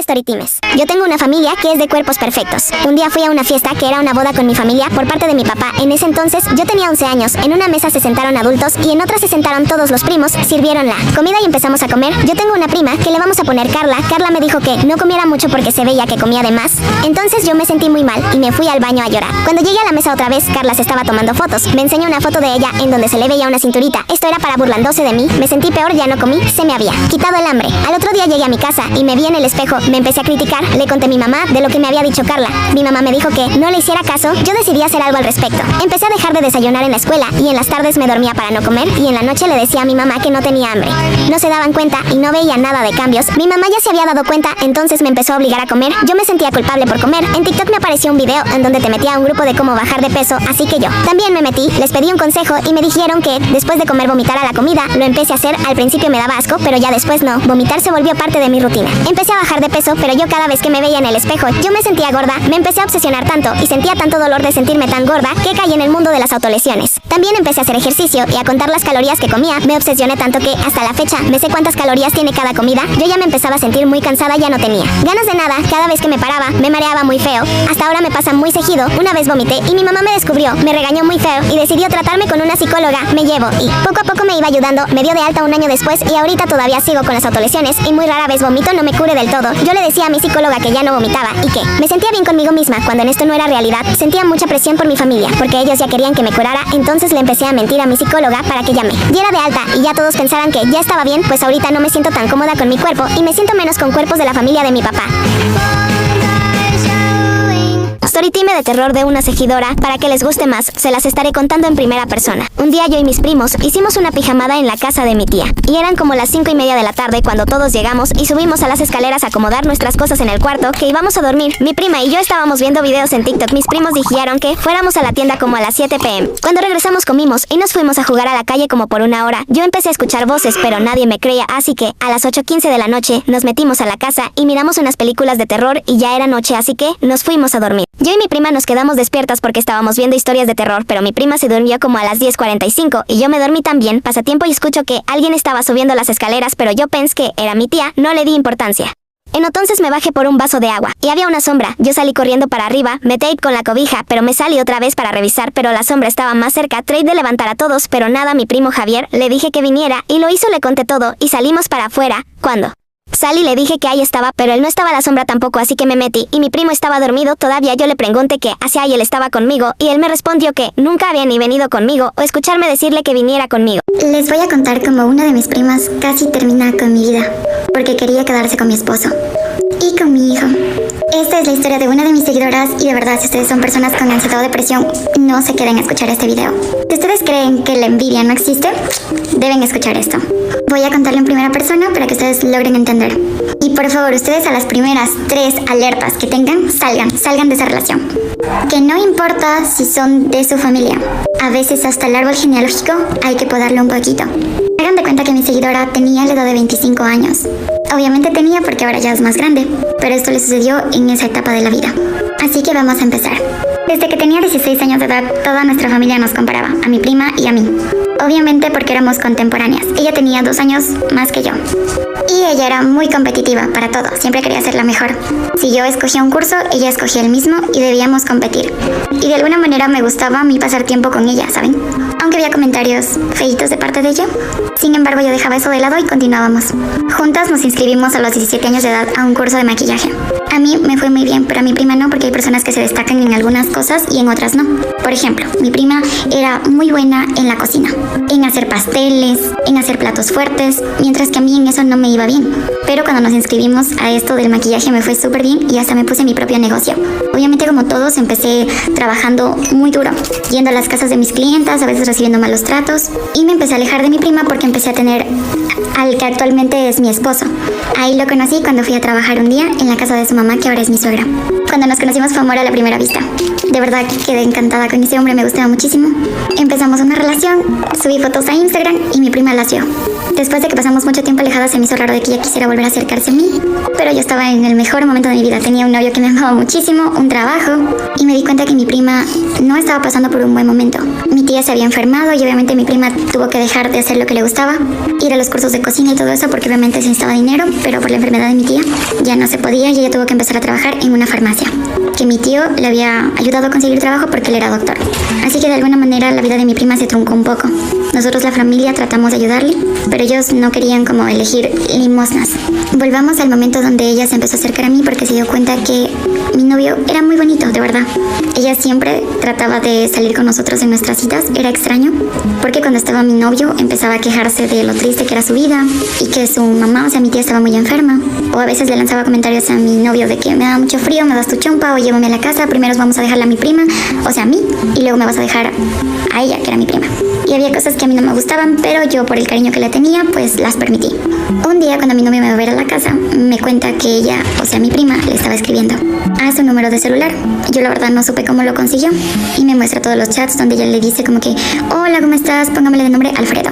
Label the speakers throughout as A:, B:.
A: Storytimes. Yo tengo una familia que es de cuerpos perfectos. Un día fui a una fiesta que era una boda con mi familia por parte de mi papá. En ese entonces yo tenía 11 años. En una mesa se sentaron adultos y en otra se sentaron todos los primos. Sirvieron la comida y empezamos a comer. Yo tengo una prima que le vamos a poner Carla. Carla me dijo que no comiera mucho porque se veía que comía de más. Entonces yo me sentí muy mal y me fui al baño a llorar. Cuando llegué a la mesa otra vez, Carla se estaba tomando fotos. Me enseñó una foto de ella en donde se le veía una cinturita. Esto era para burlándose de mí. Me sentí peor, ya no comí, se me había quitado el hambre. Al otro día llegué a mi casa y me vi en el espejo. Me empecé a criticar. Le conté a mi mamá de lo que me había dicho Carla. Mi mamá me dijo que no le hiciera caso. Yo decidí hacer algo al respecto. Empecé a dejar de desayunar en la escuela y en las tardes me dormía para no comer y en la noche le decía a mi mamá que no tenía hambre. No se daban cuenta y no veía nada de cambios. Mi mamá ya se había dado cuenta, entonces me empezó a obligar a comer. Yo me sentía culpable por comer. En TikTok me apareció un video en donde te metía a un grupo de cómo bajar de peso, así que yo también me metí, les pedí un consejo y me dijeron que después de comer vomitara la comida. Lo empecé a hacer. Al principio me daba asco, pero ya después no. Vomitar se volvió parte de mi rutina. Empecé a bajar de peso, pero yo cada vez que me veía en el espejo, yo me sentía gorda. Me empecé a obsesionar tanto y sentía tanto dolor de sentirme tan gorda que caí en el mundo de las autolesiones. También empecé a hacer ejercicio y a contar las calorías que comía. Me obsesioné tanto que hasta la fecha me sé cuántas calorías tiene cada comida. Yo ya me empezaba a sentir muy cansada, ya no tenía ganas de nada. Cada vez que me paraba, me mareaba muy feo. Hasta ahora me pasa muy seguido. Una vez vomité y mi mamá me descubrió, me regañó muy feo y decidió tratarme con una psicóloga. Me llevo y poco a poco me iba ayudando. Me dio de alta un año después y ahorita todavía sigo con las autolesiones y muy rara vez vomito, no me cure del todo. Yo le decía a mi psicóloga que ya no vomitaba y que me sentía bien conmigo misma, cuando en esto no era realidad. Sentía mucha presión por mi familia porque ellos ya querían que me curara. Entonces le empecé a mentir a mi psicóloga para que ya me diera de alta y ya todos pensaran que ya estaba bien. Pues ahorita no me siento tan cómoda con mi cuerpo y me siento menos con cuerpos de la familia de mi papá. Storytime de terror de una seguidora. Para que les guste más, se las estaré contando en primera persona. Un día yo y mis primos hicimos una pijamada en la casa de mi tía. Y eran como las 5:30 de la tarde cuando todos llegamos y subimos a las escaleras a acomodar nuestras cosas en el cuarto que íbamos a dormir. Mi prima y yo estábamos viendo videos en TikTok. Mis primos dijeron que fuéramos a la tienda como a las 7 p.m. Cuando regresamos comimos y nos fuimos a jugar a la calle como por una hora. Yo empecé a escuchar voces, pero nadie me creía, así que a las 8:15 de la noche nos metimos a la casa y miramos unas películas de terror y ya era noche, así que nos fuimos a dormir. Yo y mi prima nos quedamos despiertas porque estábamos viendo historias de terror, pero mi prima se durmió como a las 10:45 y yo me dormí también. Pasa tiempo y escucho que alguien estaba subiendo las escaleras, pero yo pensé que era mi tía, no le di importancia. Entonces me bajé por un vaso de agua y había una sombra. Yo salí corriendo para arriba, me tapé con la cobija, pero me salí otra vez para revisar, pero la sombra estaba más cerca. Traté de levantar a todos, pero nada. Mi primo Javier, le dije que viniera y lo hizo, le conté todo y salimos para afuera. Cuando salí le dije que ahí estaba, pero él no estaba, la sombra tampoco, así que me metí y mi primo estaba dormido todavía. Yo le pregunté qué hacía y él estaba conmigo y él me respondió que nunca había ni venido conmigo o escucharme decirle que viniera conmigo.
B: Les voy a contar cómo una de mis primas casi termina con mi vida porque quería quedarse con mi esposo y con mi hijo. Esta es la historia de una de mis seguidoras y de verdad, si ustedes son personas con ansiedad o depresión, no se queden a escuchar este video. Si ustedes creen que la envidia no existe, deben escuchar esto. Voy a contarlo en primera persona para que ustedes logren entender. Y por favor, ustedes a las primeras 3 alertas que tengan, salgan de esa relación. Que no importa si son de su familia, a veces hasta el árbol genealógico hay que podarlo un poquito. Hagan de cuenta que mi seguidora tenía la edad de 25 años. Obviamente tenía porque ahora ya es más grande, pero esto le sucedió en esa etapa de la vida. Así que vamos a empezar. Desde que tenía 16 años de edad, toda nuestra familia nos comparaba, a mi prima y a mí. Obviamente porque éramos contemporáneas. Ella tenía 2 años más que yo. Y ella era muy competitiva para todo, siempre quería ser la mejor. Si yo escogía un curso, ella escogía el mismo y debíamos competir. Y de alguna manera me gustaba a mí pasar tiempo con ella, ¿saben? Aunque había comentarios feitos de parte de ella. Sin embargo, yo dejaba eso de lado y continuábamos. Juntas nos inscribimos a los 17 años de edad a un curso de maquillaje. A mí me fue muy bien, pero a mi prima no, porque hay personas que se destacan en algunas cosas y en otras no. Por ejemplo, mi prima era muy buena en la cocina, en hacer pasteles, en hacer platos fuertes, mientras que a mí en eso no me iba bien. Pero cuando nos inscribimos a esto del maquillaje me fue súper bien y hasta me puse mi propio negocio. Obviamente, como todos, empecé trabajando muy duro, yendo a las casas de mis clientas, a veces recibiendo malos tratos, y me empecé a alejar de mi prima porque empecé a tener al que actualmente es mi esposo. Ahí lo conocí cuando fui a trabajar un día en la casa de su mamá, que ahora es mi suegra. Cuando nos conocimos fue amor a la primera vista. De verdad que quedé encantada con ese hombre, me gustaba muchísimo. Empezamos una relación, subí fotos a Instagram y mi prima las vio. Después de que pasamos mucho tiempo alejadas, se me hizo raro de que ella quisiera volver a acercarse a mí, pero yo estaba en el mejor momento de mi vida. Tenía un novio que me amaba muchísimo, un trabajo, y me di cuenta que mi prima no estaba pasando por un buen momento. Mi tía se había enfermado y obviamente mi prima tuvo que dejar de hacer lo que le gustaba, ir a los cursos de cocina y todo eso, porque obviamente se necesitaba dinero, pero por la enfermedad de mi tía ya no se podía y ella tuvo que empezar a trabajar en una farmacia, que mi tío le había ayudado a conseguir trabajo porque él era doctor. Así que de alguna manera la vida de mi prima se truncó un poco. Nosotros, la familia, tratamos de ayudarle, pero ellos no querían como elegir limosnas. Volvamos al momento donde ella se empezó a acercar a mí porque se dio cuenta que mi novio era muy bonito, de verdad. Ella siempre trataba de salir con nosotros en nuestras citas. Era extraño porque cuando estaba mi novio empezaba a quejarse de lo triste que era su vida y que su mamá, o sea, mi tía, estaba muy enferma. O a veces le lanzaba comentarios a mi novio de que me da mucho frío, me das tu chompa o llévame a la casa, primero vamos a dejarla a mi prima, o sea, a mí, y luego me vas a dejar a ella, que era mi prima. Y había cosas que a mí no me gustaban, pero yo, por el cariño que le tenía, pues las permití. Un día, cuando mi novio me va a ver a la casa, me cuenta que ella, o sea, mi prima, le estaba escribiendo a su número de celular. Yo la verdad no supe cómo lo consiguió y me muestra todos los chats donde ella le dice como que: hola, ¿cómo estás? Póngamele de nombre Alfredo.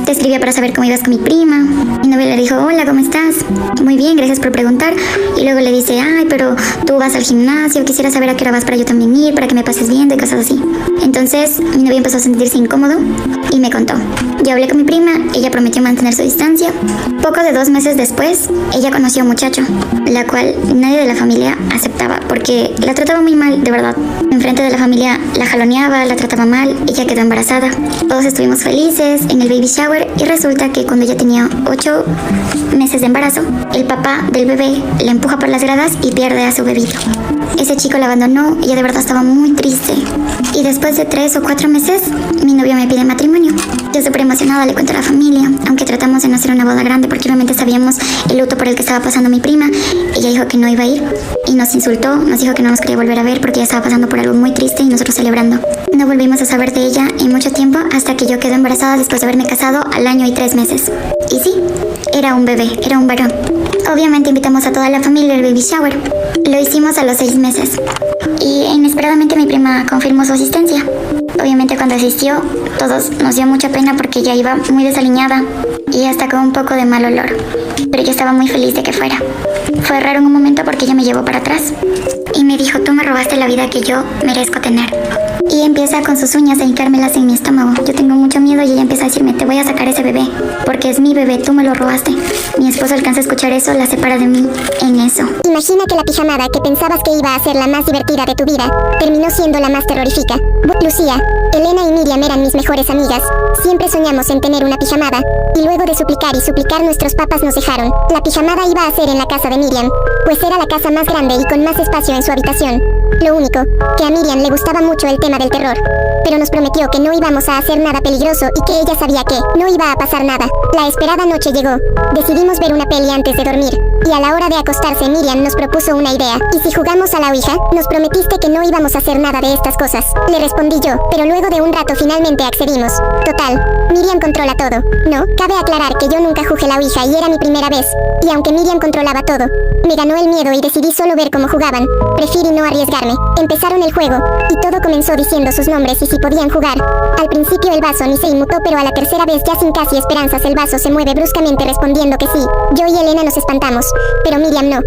B: Te escribía para saber cómo ibas con mi prima. Mi novio le dijo: hola, ¿cómo estás? Muy bien, gracias por preguntar. Y luego le dice: ay, pero tú vas al gimnasio, quisiera saber a qué hora vas para yo también ir, para que me pases viendo y cosas así. Entonces mi novio empezó a sentirse incómodo y me contó. Yo hablé con mi prima, ella prometió mantener su distancia. Poco de 2 meses después, ella conoció a un muchacho, la cual nadie de la familia aceptaba porque la trataba muy mal, de verdad. Enfrente de la familia la jaloneaba, la trataba mal, ella quedó embarazada. Todos estuvimos felices en el baby shower y resulta que cuando ella tenía 8 meses de embarazo, el papá del bebé la empuja por las gradas y pierde a su bebito. Ese chico la abandonó, ella de verdad estaba muy triste. Y después de 3 o 4 meses, mi novio me pide matrimonio. Yo súper emocionada le cuento a la familia, aunque tratamos de no hacer una boda grande porque obviamente sabíamos el luto por el que estaba pasando mi prima. Ella dijo que no iba a ir y nos insultó, nos dijo que no nos quería volver a ver porque ella estaba pasando por algo muy triste y nosotros celebrando. No volvimos a saber de ella en mucho tiempo hasta que yo quedé embarazada después de haberme casado al año y 3 meses. Y sí, era un bebé, era un varón. Obviamente invitamos a toda la familia al baby shower. Lo hicimos a los 6 meses. Y inesperadamente mi prima confirmó su asistencia. Obviamente cuando asistió, todos nos dio mucha pena porque ella iba muy desaliñada y hasta con un poco de mal olor. Pero yo estaba muy feliz de que fuera. Fue raro en un momento porque ella me llevó para atrás y me dijo: tú me robaste la vida que yo merezco tener. Y empieza con sus uñas a hincármelas en mi estómago. Yo tengo mucho miedo y ella empieza a decirme: te voy a sacar ese bebé, porque es mi bebé, tú me lo robaste. Mi esposo alcanza a escuchar eso, la separa de mí en eso.
A: Imagina que la pijamada que pensabas que iba a ser la más divertida de tu vida, terminó siendo la más terrorífica. Lucía, Elena y Miriam eran mis mejores amigas. Siempre soñamos en tener una pijamada, y luego de suplicar y suplicar nuestros papás nos dejaron. La pijamada iba a ser en la casa de Miriam, pues era la casa más grande y con más espacio en su habitación. Lo único, que a Miriam le gustaba mucho el tema del terror, pero nos prometió que no íbamos a hacer nada peligroso y que ella sabía que no iba a pasar nada. La esperada noche llegó. Decidimos ver una peli antes de dormir, y a la hora de acostarse Miriam nos propuso una idea. ¿Y si jugamos a la ouija? Nos prometiste que no íbamos a hacer nada de estas cosas. Le respondí yo, pero luego de un rato finalmente accedimos. Total, Miriam controla todo. No, cabe aclarar que yo nunca jugué la ouija y era mi primera vez. Y aunque Miriam controlaba todo, me ganó el miedo y decidí solo ver cómo jugaban. Preferí no arriesgarme. Empezaron el juego, y todo comenzó diciendo sus nombres y si podían jugar. Al principio el vaso ni se inmutó, pero a la tercera vez, ya sin casi esperanzas, el vaso se mueve bruscamente respondiendo que sí. Yo y Elena nos espantamos, pero Miriam no.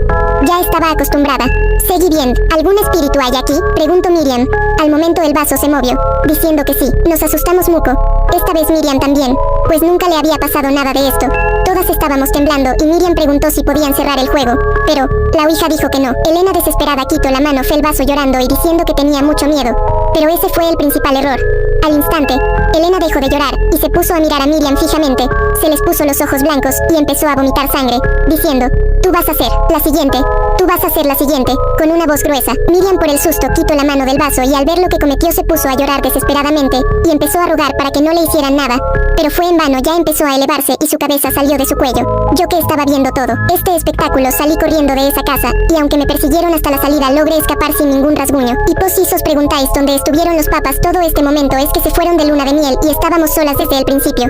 A: Ya estaba acostumbrada. Seguí bien. ¿Algún espíritu hay aquí? Preguntó Miriam. Al momento el vaso se movió, diciendo que sí. Nos asustamos mucho. Esta vez Miriam también, pues nunca le había pasado nada de esto. Todas estábamos temblando y Miriam preguntó si podían cerrar el juego, pero la ouija dijo que no. Elena, desesperada, quitó la mano, fue el vaso llorando y diciendo que tenía mucho miedo. Pero ese fue el principal error. Al instante, Elena dejó de llorar y se puso a mirar a Miriam fijamente. Se les puso los ojos blancos y empezó a vomitar sangre, diciendo: tú vas a ser la siguiente, tú vas a ser la siguiente, con una voz gruesa. Miriam, por el susto, quitó la mano del vaso y al ver lo que cometió se puso a llorar desesperadamente y empezó a rogar para que no le hicieran nada. Pero fue en vano, ya empezó a elevarse y su cabeza salió de su cuello. Yo, que estaba viendo todo este espectáculo, salí corriendo de esa casa y aunque me persiguieron hasta la salida logré escapar sin ningún rasguño. Y pues si os preguntáis dónde estuvieron los papas todo este momento, es que se fueron de luna de miel y estábamos solas desde el principio.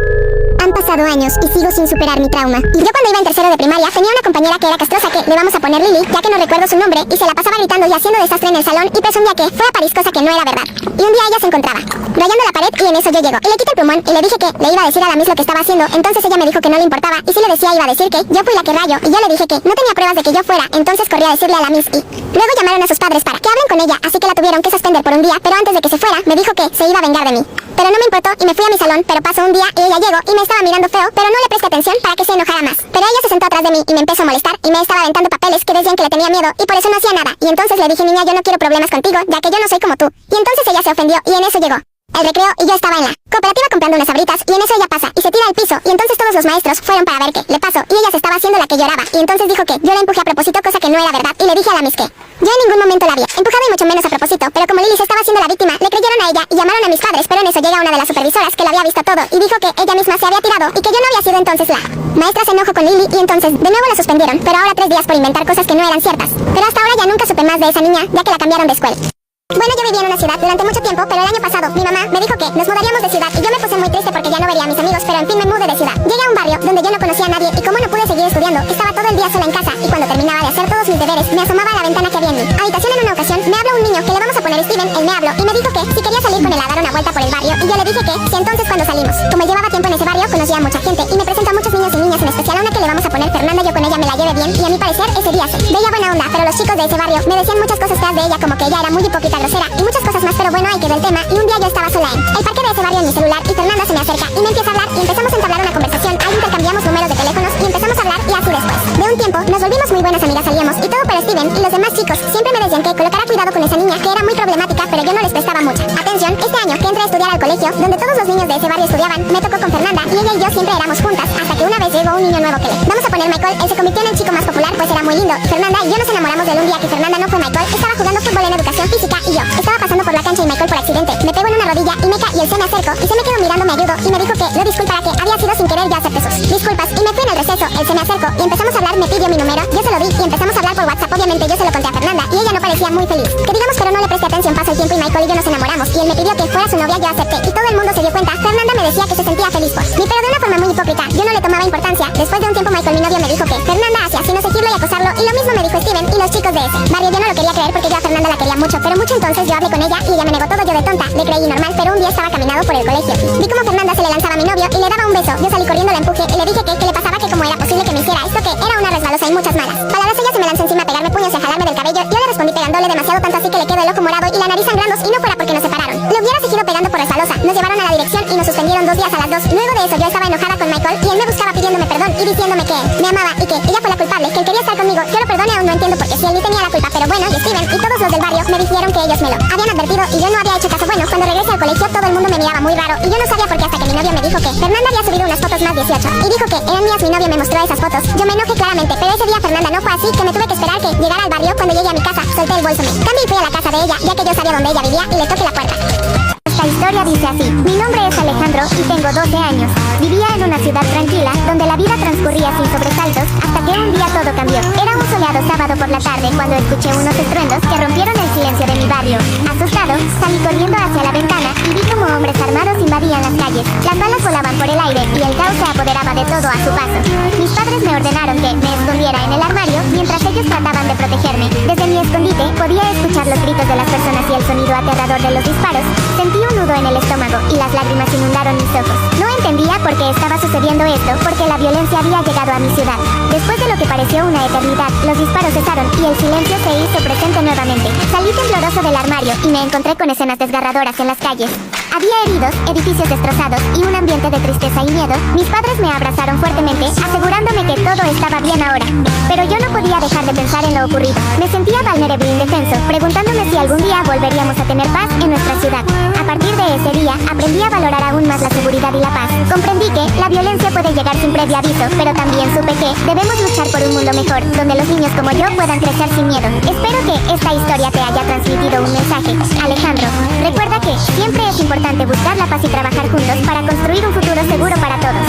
A: Antes pasado años y sigo sin superar mi trauma. Yo cuando iba en tercero de primaria tenía una compañera que era castrosa que le vamos a poner Lily, ya que no recuerdo su nombre, y se la pasaba gritando y haciendo desastre en el salón y presumía que fue a París, cosa que no era verdad. Y un día ella se encontraba rayando la pared y en eso yo llego y le quito el plumón y le dije que le iba a decir a la Miss lo que estaba haciendo. Entonces ella me dijo que no le importaba y si le decía iba a decir que yo fui la que rayo y yo le dije que no tenía pruebas de que yo fuera. Entonces corrí a decirle a la Miss y luego llamaron a sus padres para que hablen con ella, así que la tuvieron que suspender por un día, pero antes de que se fuera me dijo que se iba a vengar de mí. Pero no me importó y me fui a mi salón, pero pasó un día y ella llegó y me estaba mirando feo, pero no le presté atención para que se enojara más. Pero ella se sentó atrás de mí y me empezó a molestar y me estaba aventando papeles que decían que le tenía miedo y por eso no hacía nada. Y entonces le dije, niña, yo no quiero problemas contigo, ya que yo no soy como tú. Y entonces ella se ofendió y en eso llegó el recreo y yo estaba en la cooperativa comprando unas sabritas y en eso ella pasa y se tira al piso y entonces todos los maestros fueron para ver qué le pasó y ella se estaba haciendo la que lloraba y entonces dijo que yo la empujé a propósito, cosa que no era verdad, y le dije a la Miss que yo en ningún momento la había empujado y mucho menos a propósito, pero como Lily se estaba haciendo la víctima, le creyeron a ella y llamaron a mis padres, pero en eso llega una de las supervisoras que lo había visto todo y dijo que ella misma se había tirado y que yo no había sido. Entonces la maestra se enojó con Lily y entonces de nuevo la suspendieron, pero ahora 3 días por inventar cosas que no eran ciertas. Pero hasta ahora ya nunca supe más de esa niña, ya que la cambiaron de escuela. Bueno, yo vivía en una ciudad durante mucho tiempo, pero el año pasado mi mamá me dijo que nos mudaríamos de ciudad y yo me puse muy triste porque ya no vería a mis amigos, pero en fin me mudé de ciudad. Llegué a un barrio donde yo no conocía a nadie y como no pude seguir estudiando, estaba todo el día sola en casa y cuando terminaba de hacer todos mis deberes, me asomaba a la ventana que había en mi habitación. En una ocasión me habló un niño que le vamos a poner Steven, él me habló y me dijo que si quería salir con él a dar una vuelta por el barrio y yo le dije que si entonces cuando salimos. Como él llevaba tiempo en ese barrio, conocía a mucha gente y me presentó a muchos niños y niñas, en especial a una que le vamos a poner Fernanda. Yo con ella me la llevé bien y a mi parecer ese día se veía buena onda, pero los chicos de ese barrio me decían muchas cosas feas de ella, como que ella era muy hipócrita, grosera y muchas cosas más, pero bueno, ahí quedó el tema. Y un día yo estaba sola en el parque de ese barrio en mi celular y Fernanda se me acerca y me empieza a hablar y empezamos a entablar una conversación. Ahí intercambiamos números de teléfonos y empezamos a hablar y así después de un tiempo nos volvimos muy buenas amigas, salíamos y todo, pero Steven y los demás chicos siempre me decían que colocara cuidado con esa niña que era muy problemática, pero yo no les prestaba mucha atención. Este año que entré a estudiar al colegio donde todos los niños de ese barrio estudiaban, me tocó con Fernanda y ella y yo siempre éramos juntas, hasta que una vez llegó un niño nuevo que le vamos a poner Michael. Él se convirtió en el chico más popular, pues era muy lindo. Fernanda y yo nos enamoramos de él. Un día que Fernanda no fue Michael, estaba jugando fútbol en educación física y yo estaba pasando por la cancha y Michael por accidente me pegó en una rodilla y me caí y él se me acercó y se me quedó mirando, me ayudó y me dijo que lo disculpara, que había sido sin querer, yo acepté sus disculpas y me fui en el receso. Él se me acercó y empezamos a hablar, me pidió mi número, yo se lo di y empezamos a hablar por WhatsApp. Obviamente yo se lo conté a Fernanda y ella no parecía muy feliz, que digamos, pero no le presté atención. Pasó el tiempo y Michael y yo nos enamoramos y él me pidió que fuera su novia, yo acepté y todo el mundo se dio cuenta. Fernanda me decía que se sentía feliz por mí, pero de una forma muy hipócrita, yo no le tomaba importancia. Después de un tiempo Michael, mi novio, me dijo que Fernanda hacía sino seguirlo y acosarlo y lo mismo me dijo Steven y los chicos de ese barrio. Yo no lo quería creer porque yo a Fernanda la quería mucho, pero mucho. Entonces yo hablé con ella y ella me negó todo. Yo de tonta le creí normal, pero un día estaba caminando por el colegio, vi como Fernanda se le lanzaba a mi novio y le daba un beso. Yo salí corriendo, la empujé y le dije que le pasaba, que cómo era posible que me hiciera esto, que era una resbalosa y muchas malas palabras. Ella se me lanzó encima a pegarme puños y a jalarme del cabello. Yo le respondí pegándole demasiado, tanto así que le quedó el ojo morado y la nariz sangrando, y no fuera porque nos separaron lo hubiera seguido pegando por resbalosa. Nos llevaron a la dirección y nos suspendieron 2 días a las 2. Luego de eso yo estaba enojada con Michael y él me buscaba pidiéndome perdón y diciéndome que me amaba y que ella fue la culpable, que él quería estar conmigo. Yo lo perdoné, aún no entiendo por qué, si él ni tenía la culpa, pero bueno. Y Steven y todos los del barrio me dijeron que ellos me lo habían advertido y yo no había hecho caso. Bueno, cuando regresé al colegio todo el mundo me miraba muy raro y yo no sabía por qué, hasta que mi novio me dijo que Fernanda había subido unas fotos más 18 y dijo que eran mías. Mi novio me mostró esas fotos, yo me enojé claramente, pero ese día Fernanda no fue así, que me tuve que esperar que llegara al barrio. Cuando llegué a mi casa solté el bolso, me cambié y fui a la casa de ella, ya que yo sabía dónde ella vivía, y le toqué la puerta. Esta historia dice así: mi nombre es Alejandro y tengo 12 años. Vivía en una ciudad tranquila donde la vida transcurría sin sobresaltos, hasta que un día todo cambió. Era un soleado sábado por la tarde cuando escuché unos estruendos que rompieron el silencio de mi barrio. Asustado, salí corriendo hacia la ventana y vi como hombres armados invadían las calles. Las balas volaban por el aire y el caos se apoderaba de todo a su paso. Mis padres me ordenaron que me escondiera en el armario mientras ellos trataban de protegerme. Desde mi escondite podía escuchar los gritos de las personas y el sonido aterrador de los disparos. Sentí un nudo en el estómago y las lágrimas inundaron mis ojos. No entendía por qué estaba sucediendo esto, porque la violencia había llegado a mi ciudad. Después de lo que pareció una eternidad, los disparos cesaron y el silencio se hizo presente nuevamente. Salí tembloroso del armario y me encontré con escenas desgarradoras en las calles. Había heridos, edificios destrozados y un ambiente de tristeza y miedo. Mis padres me abrazaron fuertemente, asegurándome que todo estaba bien ahora. Pero yo no podía dejar de pensar en lo ocurrido. Me sentía vulnerable e indefenso, preguntándome si algún día volveríamos a tener paz en nuestra ciudad. A partir de ese día, aprendí a valorar aún más la seguridad y la paz. Comprendí que la violencia puede llegar sin previo aviso, pero también supe que debemos luchar por un mundo mejor, donde los niños como yo puedan crecer sin miedo. Espero que esta historia te haya transmitido un mensaje. Alejandro, recuerda que siempre es importante buscar la paz y trabajar juntos para construir un futuro seguro para todos.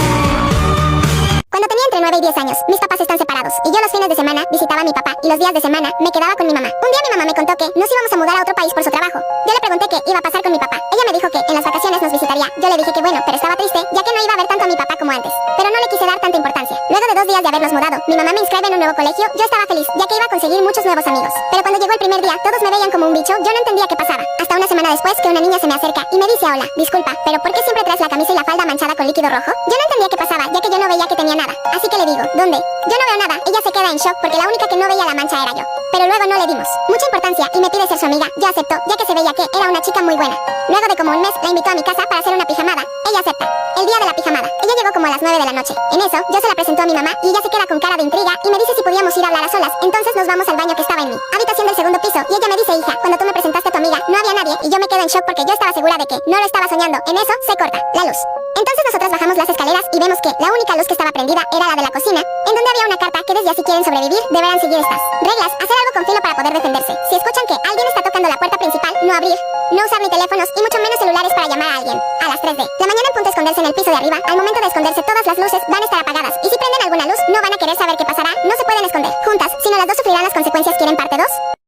A: Cuando tenía entre 9 y 10 años, mis papás están separados y yo los fines de semana visitaba a mi papá y los días de semana me quedaba con mi mamá. Un día mi mamá me contó que nos íbamos a mudar a otro país por su trabajo. Yo le pregunté qué iba a pasar con mi papá. Ella me dijo que en las vacaciones nos visitaría aniversaria, yo le dije que bueno, pero estaba triste, ya que no iba a ver tanto a mi papá como antes. Pero no le quise dar tanta importancia. Luego de 2 días de habernos mudado, mi mamá me inscribe en un nuevo colegio, yo estaba feliz, ya que iba a conseguir muchos nuevos amigos. Pero cuando llegó el primer día, todos me veían como un bicho, yo no entendía qué pasaba. Hasta una semana después que una niña se me acerca y me dice: hola, disculpa, pero ¿por qué siempre traes la camisa y la falda manchada con líquido rojo? Yo no entendía qué pasaba, ya que yo no veía que tenía nada. Así que le digo: ¿dónde? Yo no veo nada. Ella se queda en shock porque la única que no veía la mancha era yo. Pero luego no le dimos mucha importancia y me pide ser su amiga. Yo acepto, ya que se veía que era una chica muy buena. Luego de como un mes, la invitó a mi casa para hacer una pijamada. Ella acepta. El día de la pijamada, ella llegó como a las 9 de la noche. En eso, yo se la presentó a mi mamá y ella se queda con cara de intriga y me dice si podíamos ir a hablar a solas. Entonces nos vamos al baño que estaba en mi habitación del segundo piso y ella me dice: hija, cuando tú me presentaste a tu amiga, no había nadie, y yo me quedo en shock porque yo estaba segura de que no lo estaba soñando. En eso, se corta la luz. Entonces nosotras bajamos las escaleras y vemos que la única luz que estaba prendida era la de la cocina, en donde había una carta que decía: si quieren sobrevivir, deberán seguir estas reglas, hacer algo con filo para poder defenderse. Si escuchan que alguien está tocando la puerta principal, no abrir, no usar ni teléfonos y mucho menos celulares para llamar a alguien. A las 3 de la mañana en punto esconderse en el piso de arriba. Al momento de esconderse, todas las luces van a estar apagadas, y si prenden alguna luz, no van a querer saber qué pasará. No se pueden esconder juntas, sino las dos sufrirán las consecuencias. ¿Quieren parte 2?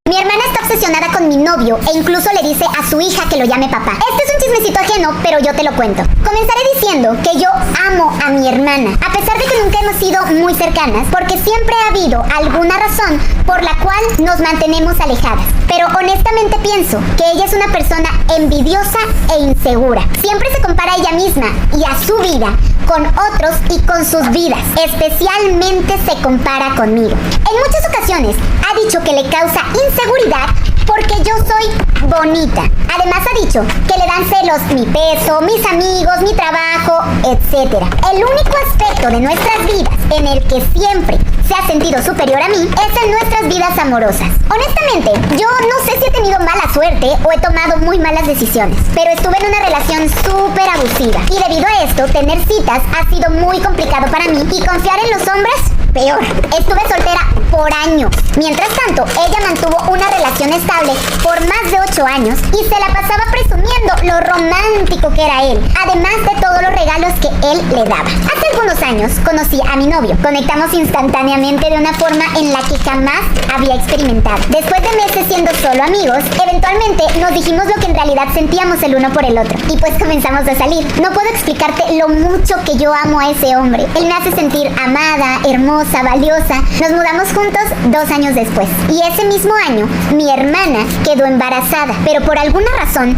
C: Mi hermana está obsesionada con mi novio e incluso le dice a su hija que lo llame papá. Este es un chismecito ajeno, pero yo te lo cuento. Comenzaré diciendo que yo amo a mi hermana, a pesar de que nunca hemos sido muy cercanas, porque siempre ha habido alguna razón por la cual nos mantenemos alejadas. Pero honestamente pienso que ella es una persona envidiosa e insegura. Siempre se compara a ella misma y a su vida con otros y con sus vidas. Especialmente se compara conmigo. En muchas ocasiones ha dicho que le causa inseguridad porque yo soy bonita. Además ha dicho que le dan celos mi peso, mis amigos, mi trabajo, etc. El único aspecto de nuestras vidas en el que siempre se ha sentido superior a mí es en nuestras vidas amorosas. Honestamente, yo no sé si he tenido mala suerte o he tomado muy malas decisiones, pero estuve en una relación súper abusiva y debido a esto, tener citas ha sido muy complicado para mí y confiar en los hombres, peor. Estuve soltera por años. Mientras tanto, ella mantuvo una relación estable por más de 8 años y se la pasaba presumiendo lo romántico que era él, además de todos los regalos que él le daba. Hace algunos años conocí a mi novio. Conectamos instantáneamente de una forma en la que jamás había experimentado. Después de meses siendo solo amigos, eventualmente nos dijimos lo que en realidad sentíamos el uno por el otro. Y pues comenzamos a salir. No puedo explicarte lo mucho que yo amo a ese hombre. Él me hace sentir amada, hermosa, valiosa. Nos mudamos juntos 2 años después. Y ese mismo año, mi hermana quedó embarazada. Pero por alguna razón,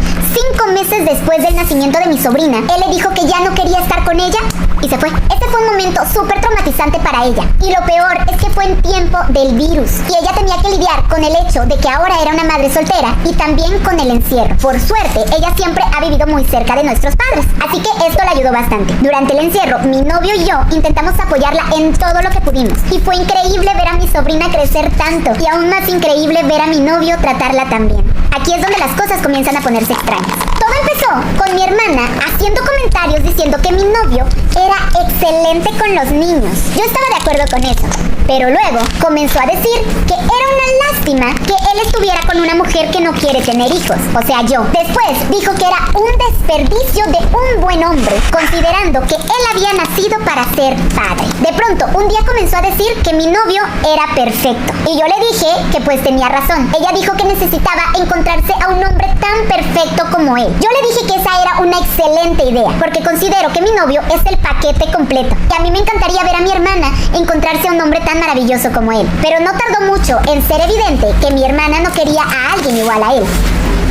C: 5 meses después del nacimiento de mi sobrina, él le dijo que ya no quería estar con ella y se fue. Este fue un momento súper traumatizante para ella. Y lo peor es que fue en tiempo del virus. Y ella tenía que lidiar con el hecho de que ahora era una madre soltera y también con el encierro. Por suerte, ella siempre ha vivido muy cerca de nuestros padres. Así que esto la ayudó bastante. Durante el encierro, mi novio y yo intentamos apoyarla en todo lo que pudimos. Y fue increíble ver a mi sobrina crecer tanto. Y aún más increíble ver a mi novio tratarla tan bien. Aquí es donde las cosas comienzan a ponerse extrañas. Todo empezó con mi hermana haciendo comentarios diciendo que mi novio era excelente con los niños. Yo estaba de acuerdo con eso, pero luego comenzó a decir que era una lástima que él estuviera con una mujer que no quiere tener hijos, o sea, yo. Después dijo que era un desperdicio de un buen hombre, considerando que él había nacido para ser padre. De pronto, un día comenzó a decir que mi novio era perfecto, y yo le dije que pues tenía razón. Ella dijo que necesitaba encontrarse a un hombre tan perfecto como él. Yo le dije que esa era una excelente idea, porque considero que mi novio es el paquete completo, y a mí me encantaría ver a mi hermana encontrarse a un hombre tan maravilloso como él. Pero no tardó mucho en ser evidente que mi hermana no quería a alguien igual a él.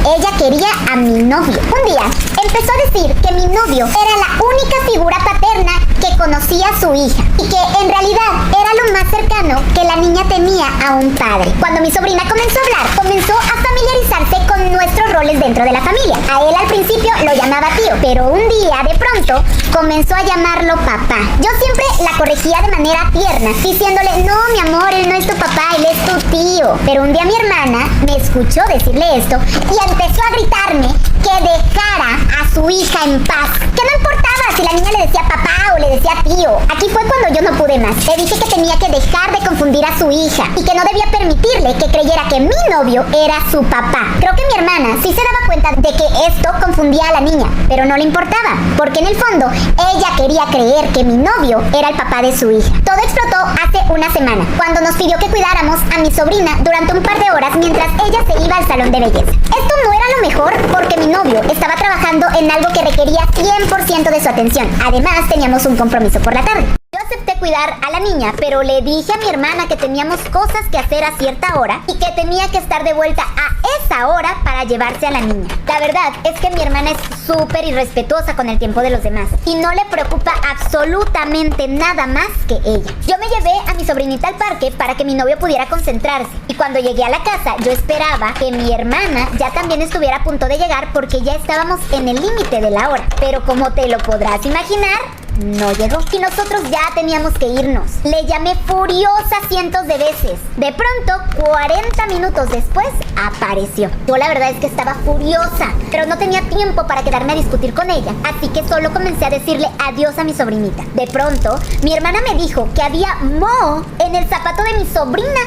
C: Ella quería a mi novio. Un día empezó a decir que mi novio era la única figura paterna que conocía a su hija y que en realidad era lo más cercano que la niña tenía a un padre. Cuando mi sobrina comenzó a hablar, comenzó a familiarizarse con nuestros roles dentro de la familia. A él al principio lo llamaba tío, pero un día de pronto comenzó a llamarlo papá. Yo siempre la corregía de manera tierna, diciéndole: no, mi amor, él no es tu papá, él es tu tío. Pero un día mi hermana me escuchó decirle esto y empezó a gritarme que dejara a su hija en paz, que no importaba si la niña le decía papá o le decía tío. Aquí fue cuando yo no pude más. Le dije que tenía que dejar de confundir a su hija y que no debía permitirle que creyera que mi novio era su papá. Creo que mi hermana sí se daba cuenta de que esto confundía a la niña, pero no le importaba, porque en el fondo ella quería creer que mi novio era el papá de su hija. Todo explotó hace una semana, cuando nos pidió que cuidáramos a mi sobrina durante un par de horas mientras ella se iba al salón de belleza. Esto no era lo mejor porque mi novio estaba trabajando en algo que requería 100% de su atención. Además, teníamos un compromiso por la tarde. Yo acepté cuidar a la niña, pero le dije a mi hermana que teníamos cosas que hacer a cierta hora y que tenía que estar de vuelta a esa hora para llevarse a la niña. La verdad es que mi hermana es súper irrespetuosa con el tiempo de los demás y no le preocupa absolutamente nada más que ella. Yo me llevé a mi sobrinita al parque para que mi novio pudiera concentrarse y cuando llegué a la casa yo esperaba que mi hermana ya también estuviera a punto de llegar porque ya estábamos en el límite de la hora. Pero como te lo podrás imaginar, no llegó y nosotros ya teníamos que irnos. Le llamé furiosa cientos de veces. De pronto, 40 minutos después, apareció. Yo la verdad es que estaba furiosa, pero no tenía tiempo para quedarme a discutir con ella, así que solo comencé a decirle adiós a mi sobrinita. De pronto, mi hermana me dijo que había moho en el zapato de mi sobrina.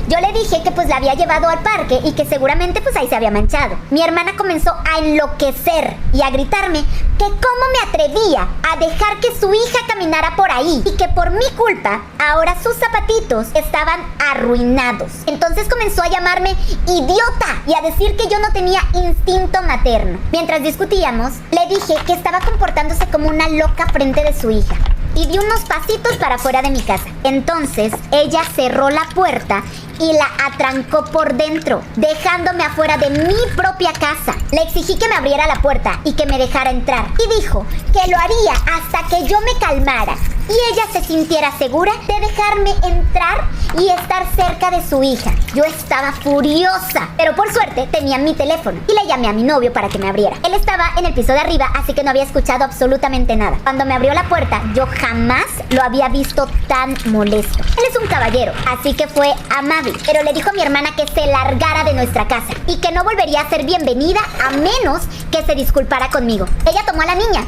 C: Yo le dije que pues la había llevado al parque y que seguramente pues ahí se había manchado. Mi hermana comenzó a enloquecer y a gritarme que cómo me atrevía a dejar que su hija caminara por ahí y que por mi culpa ahora sus zapatitos estaban arruinados. Entonces comenzó a llamarme idiota y a decir que yo no tenía instinto materno. Mientras discutíamos, le dije que estaba comportándose como una loca frente de su hija y di unos pasitos para afuera de mi casa. Entonces ella cerró la puerta y la atrancó por dentro, dejándome afuera de mi propia casa. Le exigí que me abriera la puerta y que me dejara entrar y dijo que lo haría hasta que yo me calmara y ella se sintiera segura de dejarme entrar y estar cerca de su hija. Yo estaba furiosa, pero por suerte tenía mi teléfono y le llamé a mi novio para que me abriera. Él estaba en el piso de arriba, así que no había escuchado absolutamente nada. Cuando me abrió la puerta, yo jamás lo había visto tan molesto. Él es un caballero, así que fue amable, pero le dijo a mi hermana que se largara de nuestra casa y que no volvería a ser bienvenida a menos que se disculpara conmigo. Ella tomó a la niña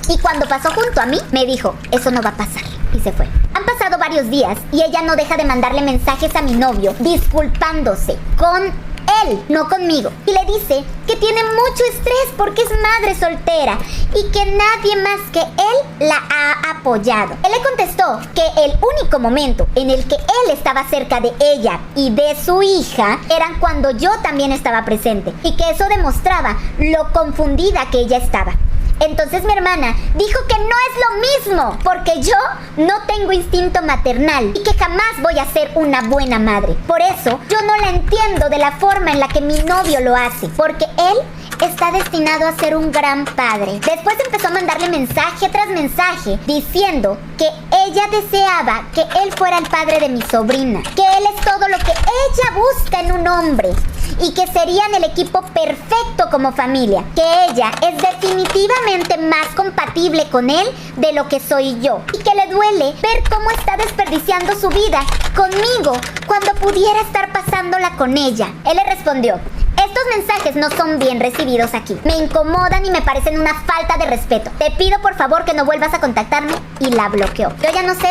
C: y cuando pasó junto a mí, me dijo, eso no va a pasar, y se fue. Han pasado varios días y ella no deja de mandarle mensajes a mi novio disculpándose con él, no conmigo, y le dice que tiene mucho estrés porque es madre soltera y que nadie más que él la ha apoyado. Él le contestó que el único momento en el que él estaba cerca de ella y de su hija eran cuando yo también estaba presente y que eso demostraba lo confundida que ella estaba. Entonces mi hermana dijo que no es lo mismo, porque yo no tengo instinto maternal y que jamás voy a ser una buena madre. Por eso yo no la entiendo de la forma en la que mi novio lo hace, porque él está destinado a ser un gran padre. Después empezó a mandarle mensaje tras mensaje diciendo que ella deseaba que él fuera el padre de mi sobrina, que él es todo lo que ella busca en un hombre y que serían el equipo perfecto como familia, que ella es definitivamente más compatible con él de lo que soy yo y que le duele ver cómo está desperdiciando su vida conmigo cuando pudiera estar pasándola con ella. Él le respondió: estos mensajes no son bien recibidos aquí. Me incomodan y me parecen una falta de respeto. Te pido por favor que no vuelvas a contactarme, y la bloqueó. Yo ya no sé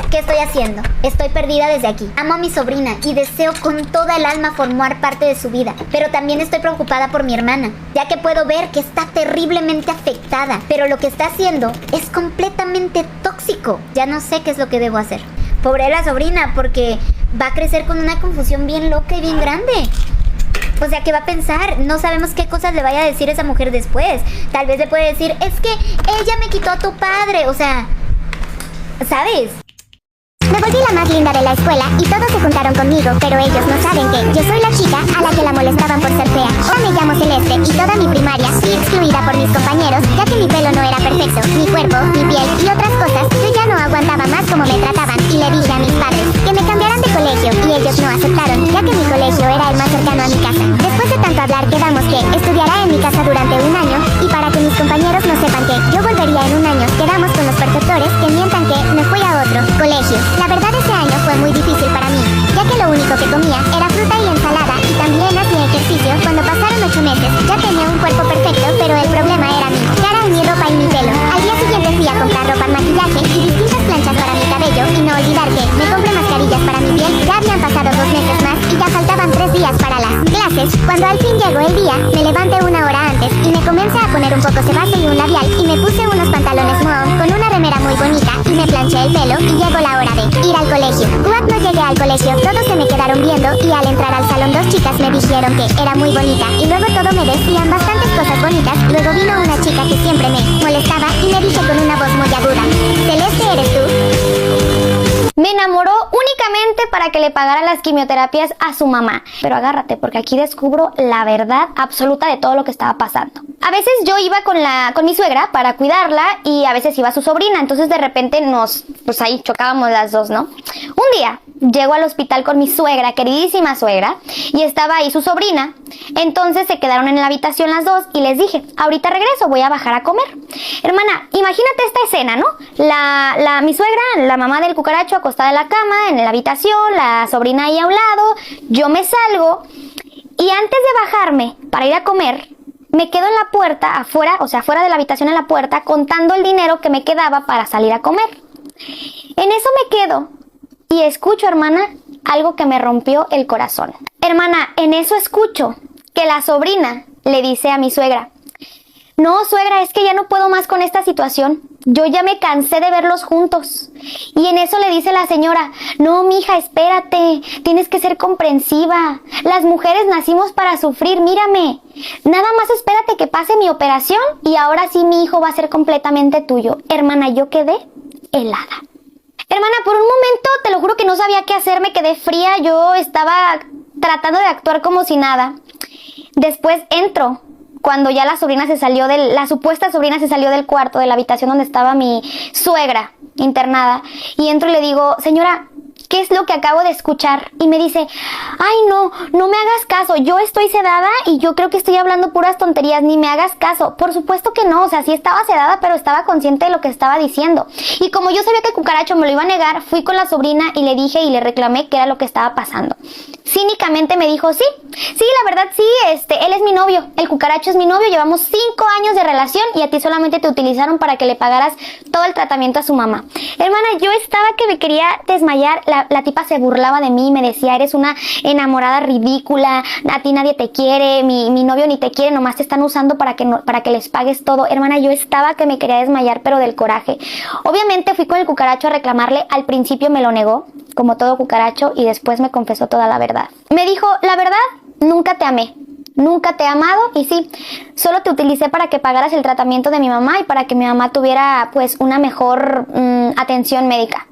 C: qué estoy haciendo. Estoy perdida desde aquí. Amo a mi sobrina y deseo con toda el alma formar parte de su vida. Pero también estoy preocupada por mi hermana, ya que puedo ver que está terriblemente afectada. Pero lo que está haciendo es completamente tóxico. Ya no sé qué es lo que debo hacer. Pobre la sobrina, porque va a crecer con una confusión bien loca y bien grande. O sea, ¿qué va a pensar? No sabemos qué cosas le vaya a decir esa mujer después. Tal vez le puede decir, es que ella me quitó a tu padre. O sea, ¿sabes?
A: Me volví la más linda de la escuela y todos se juntaron conmigo, pero ellos no saben que yo soy la chica a la que la molestaban por ser fea. Ahora me llamo Celeste y toda mi primaria fui excluida por mis compañeros, ya que mi pelo no era perfecto, mi cuerpo, mi piel y otras cosas. Yo ya no aguantaba más como me trataban y le dije a mis padres que me cambiaran de colegio y ellos no aceptaron, ya que mi colegio era el más cercano a mi casa. Después de tanto hablar quedamos que estudiará en mi casa durante un año y para que mis compañeros no sepan que yo volvería en un año, quedamos con los protectores que mientan que me fui a otro colegio. La verdad ese año fue muy difícil para mí, ya que lo único que comía era fruta y ensalada y también hacía ejercicio. Cuando pasaron 8 meses ya tenía un cuerpo perfecto, pero el problema era mi cara y mi ropa y mi pelo. Al día siguiente fui a comprar ropa, maquillaje y distintas planchas para mi cabello y no olvidar que me compré mascarillas para mi piel. Ya habían pasado 2 meses más y ya faltaban 3 Entonces, cuando al fin llegó el día, me levanté una hora antes y me comencé a poner un poco de base y un labial y me puse unos pantalones mohón con una remera muy bonita y me planché el pelo y llegó la hora de ir al colegio. Cuando llegué al colegio, todos se me quedaron viendo y al entrar al salón dos chicas me dijeron que era muy bonita y luego todo me decían bastantes cosas bonitas. Luego vino una chica que siempre me molestaba y me dije con una voz muy aguda: Celeste, ¿eres tú?
D: Me enamoró únicamente para que le pagara las quimioterapias a su mamá. Pero agárrate, porque aquí descubro la verdad absoluta de todo lo que estaba pasando. A veces yo iba con mi suegra para cuidarla y a veces iba su sobrina. Entonces de repente pues ahí chocábamos las dos, ¿no? Un día llego al hospital con mi suegra, queridísima suegra, y estaba ahí su sobrina. Entonces se quedaron en la habitación las dos y les dije: ahorita regreso, voy a bajar a comer. Hermana, imagínate esta escena, ¿no? Mi suegra, la mamá del cucaracho, acostada en la cama, en la habitación, la sobrina ahí a un lado, yo me salgo y antes de bajarme para ir a comer, me quedo en la puerta, afuera, o sea, fuera de la habitación en la puerta, contando el dinero que me quedaba para salir a comer. En eso me quedo y escucho, hermana, algo que me rompió el corazón. Hermana, en eso escucho que la sobrina le dice a mi suegra: no, suegra, es que ya no puedo más con esta situación. Yo ya me cansé de verlos juntos. Y en eso le dice la señora: no, mija, espérate, tienes que ser comprensiva. Las mujeres nacimos para sufrir, mírame. Nada más espérate que pase mi operación y ahora sí mi hijo va a ser completamente tuyo. Hermana, yo quedé helada. Hermana, por un momento, te lo juro que no sabía qué hacer, me quedé fría. Yo estaba tratando de actuar como si nada. Después entro. Cuando ya la supuesta sobrina se salió del cuarto, de la habitación donde estaba mi suegra internada, y entro y le digo: señora, ¿qué es lo que acabo de escuchar? Y me dice: ay, no me hagas caso, yo estoy sedada y yo creo que estoy hablando puras tonterías, ni me hagas caso. Por supuesto que no, o sea, sí estaba sedada, pero estaba consciente de lo que estaba diciendo. Y como yo sabía que el cucaracho me lo iba a negar, fui con la sobrina y le dije y le reclamé qué era lo que estaba pasando. Cínicamente me dijo: sí, la verdad sí, él es mi novio, el cucaracho es mi novio, llevamos 5 años de relación y a ti solamente te utilizaron para que le pagaras todo el tratamiento a su mamá. Hermana, yo estaba que me quería desmayar. La tipa se burlaba de mí, me decía: eres una enamorada ridícula, a ti nadie te quiere, mi novio ni te quiere, nomás te están usando para que les pagues todo. Hermana, yo estaba que me quería desmayar, pero del coraje. Obviamente fui con el cucaracho a reclamarle. Al principio me lo negó, como todo cucaracho, y después me confesó toda la verdad. Me dijo: la verdad, nunca te amé. Nunca te he amado y sí, solo te utilicé para que pagaras el tratamiento de mi mamá y para que mi mamá tuviera pues una mejor atención médica.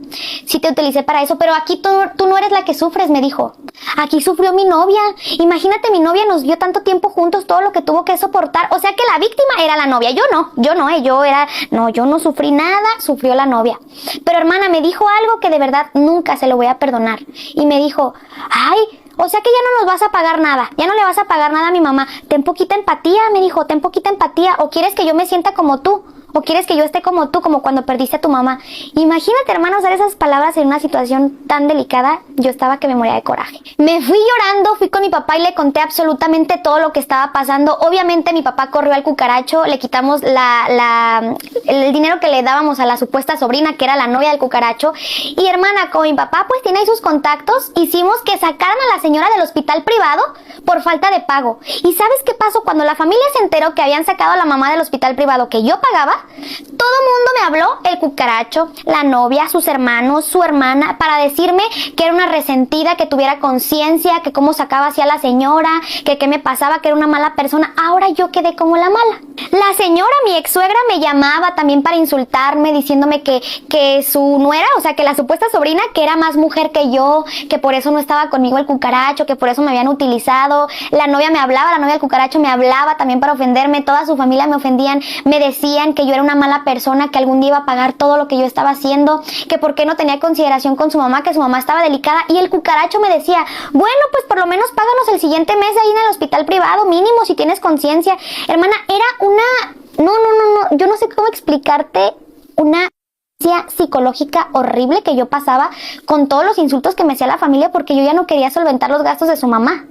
D: Sí te utilicé para eso, pero aquí tú no eres la que sufres, me dijo. Aquí sufrió mi novia. Imagínate, mi novia nos vio tanto tiempo juntos, todo lo que tuvo que soportar. O sea que la víctima era la novia. Yo no sufrí nada, sufrió la novia. Pero hermana, me dijo algo que de verdad nunca se lo voy a perdonar. Y me dijo: ay, o sea que ya no nos vas a pagar nada, ya no le vas a pagar nada a mi mamá. Ten poquita empatía, me dijo, ten poquita empatía. O quieres que yo me sienta como tú, o quieres que yo esté como tú, como cuando perdiste a tu mamá. Imagínate, hermano, usar esas palabras en una situación tan delicada. Yo estaba que me moría de coraje. Me fui llorando, fui con mi papá y le conté absolutamente todo lo que estaba pasando. Obviamente mi papá corrió al cucaracho, le quitamos el dinero que le dábamos a la supuesta sobrina, que era la novia del cucaracho. Y hermana, como mi papá pues tiene ahí sus contactos, hicimos que sacaran a la señora del hospital privado por falta de pago. ¿Y sabes qué pasó? Cuando la familia se enteró que habían sacado a la mamá del hospital privado que yo pagaba, todo mundo me habló, el cucaracho, la novia, sus hermanos, su hermana, para decirme que era una resentida, que tuviera conciencia, que cómo sacaba así a la señora, que qué me pasaba, que era una mala persona. Ahora yo quedé como la mala. La señora, mi ex suegra, me llamaba también para insultarme, diciéndome que su nuera, o sea, que la supuesta sobrina, que era más mujer que yo, que por eso no estaba conmigo el cucaracho, que por eso me habían utilizado. La novia me hablaba, la novia del cucaracho me hablaba también para ofenderme, toda su familia me ofendían, me decían que yo era una mala persona, que algún día iba a pagar todo lo que yo estaba haciendo, que por qué no tenía consideración con su mamá, que su mamá estaba delicada. Y el cucaracho me decía: bueno, pues por lo menos páganos el siguiente mes ahí en el hospital privado, mínimo, si tienes conciencia. Hermana, era no, yo no sé cómo explicarte, una psicológica horrible que yo pasaba con todos los insultos que me hacía la familia, porque yo ya no quería solventar los gastos de su mamá.